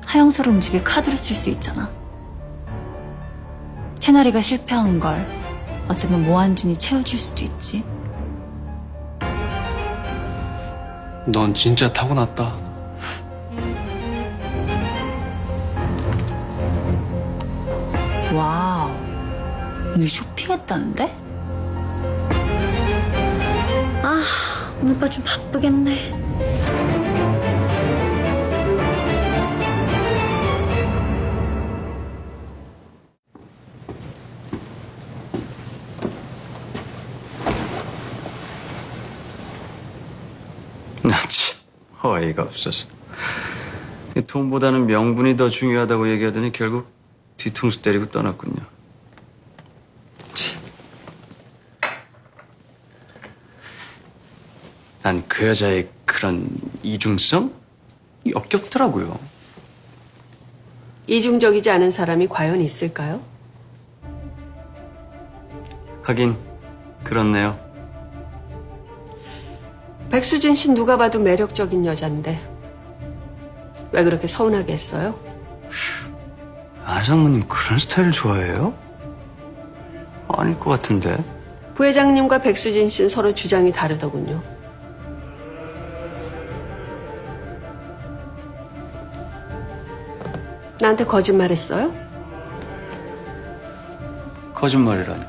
하영서를 움직일 카드로 쓸 수 있잖아. 채나리가 실패한 걸 어쩌면 모한준이 채워줄 수도 있지. 넌 진짜 타고났다. 와우, 오늘 쇼핑했다는데? 오늘 오빠 좀 바쁘겠네. 나치 어이가 없어서. 돈보다는 명분이 더 중요하다고 얘기하더니 결국 뒤통수 때리고 떠났군요. 난 그 여자의 그런 이중성? 역겹더라고요. 이중적이지 않은 사람이 과연 있을까요? 하긴 그렇네요. 백수진 씨 누가 봐도 매력적인 여잔데 왜 그렇게 서운하게 했어요? 안상무님 그런 스타일 좋아해요? 아닐 것 같은데. 부회장님과 백수진 씨는 서로 주장이 다르더군요. 나한테 거짓말했어요? 거짓말이라니.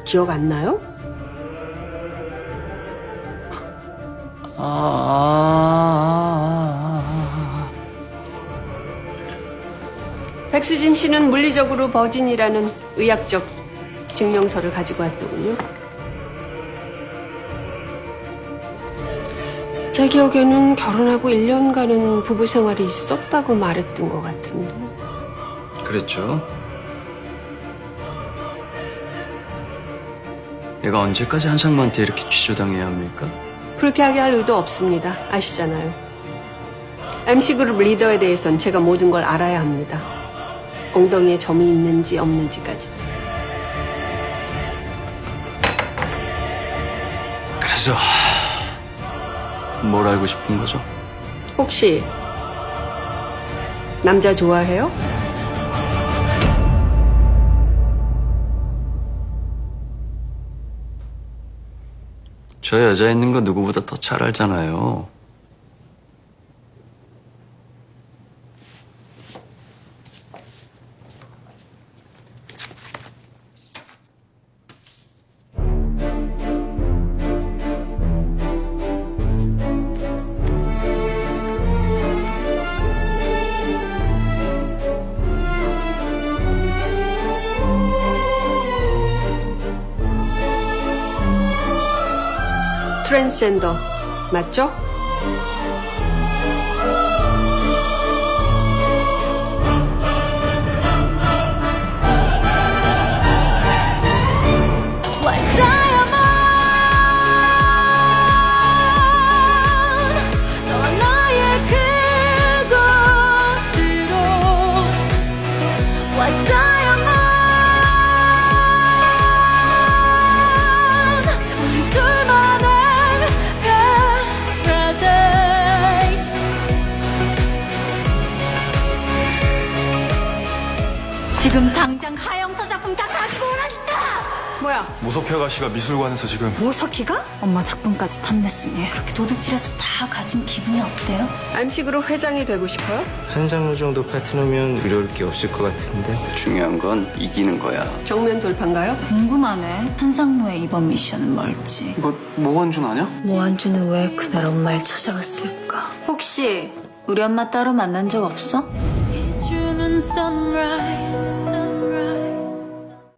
기억 안 나요? 백수진 씨는 물리적으로 버진이라는 의학적 증명서를 가지고 왔더군요. 제 기억에는 결혼하고 1년간은 부부 생활이 있었다고 말했던 것 같은데. 그랬죠. 내가 언제까지 한상무한테 이렇게 취조당해야 합니까? 불쾌하게 할 의도 없습니다. 아시잖아요. MC그룹 리더에 대해선 제가 모든 걸 알아야 합니다. 엉덩이에 점이 있는지 없는지까지. 그래서 뭘 알고 싶은 거죠? 혹시 남자 좋아해요? 저 여자 있는 거 누구보다 더 잘 알잖아요. 트랜스젠더 맞죠? 지금 당장 하영서 작품 다 가지고 오라니까! 뭐야? 모석희 아가씨가 미술관에서 지금 모석희가? 엄마 작품까지 탐냈으니 그렇게 도둑질해서 다 가진 기분이 어때요? MC그룹 회장이 되고 싶어요? 한상무 정도 파트너면 두려울 게 없을 것 같은데. 중요한 건 이기는 거야. 정면 돌파인가요? 궁금하네. 한상무의 이번 미션은 뭘지. 이거 모건준 아냐? 모한주는 왜 그날 엄마를 찾아갔을까? 혹시 우리 엄마 따로 만난 적 없어? 주는 sunrise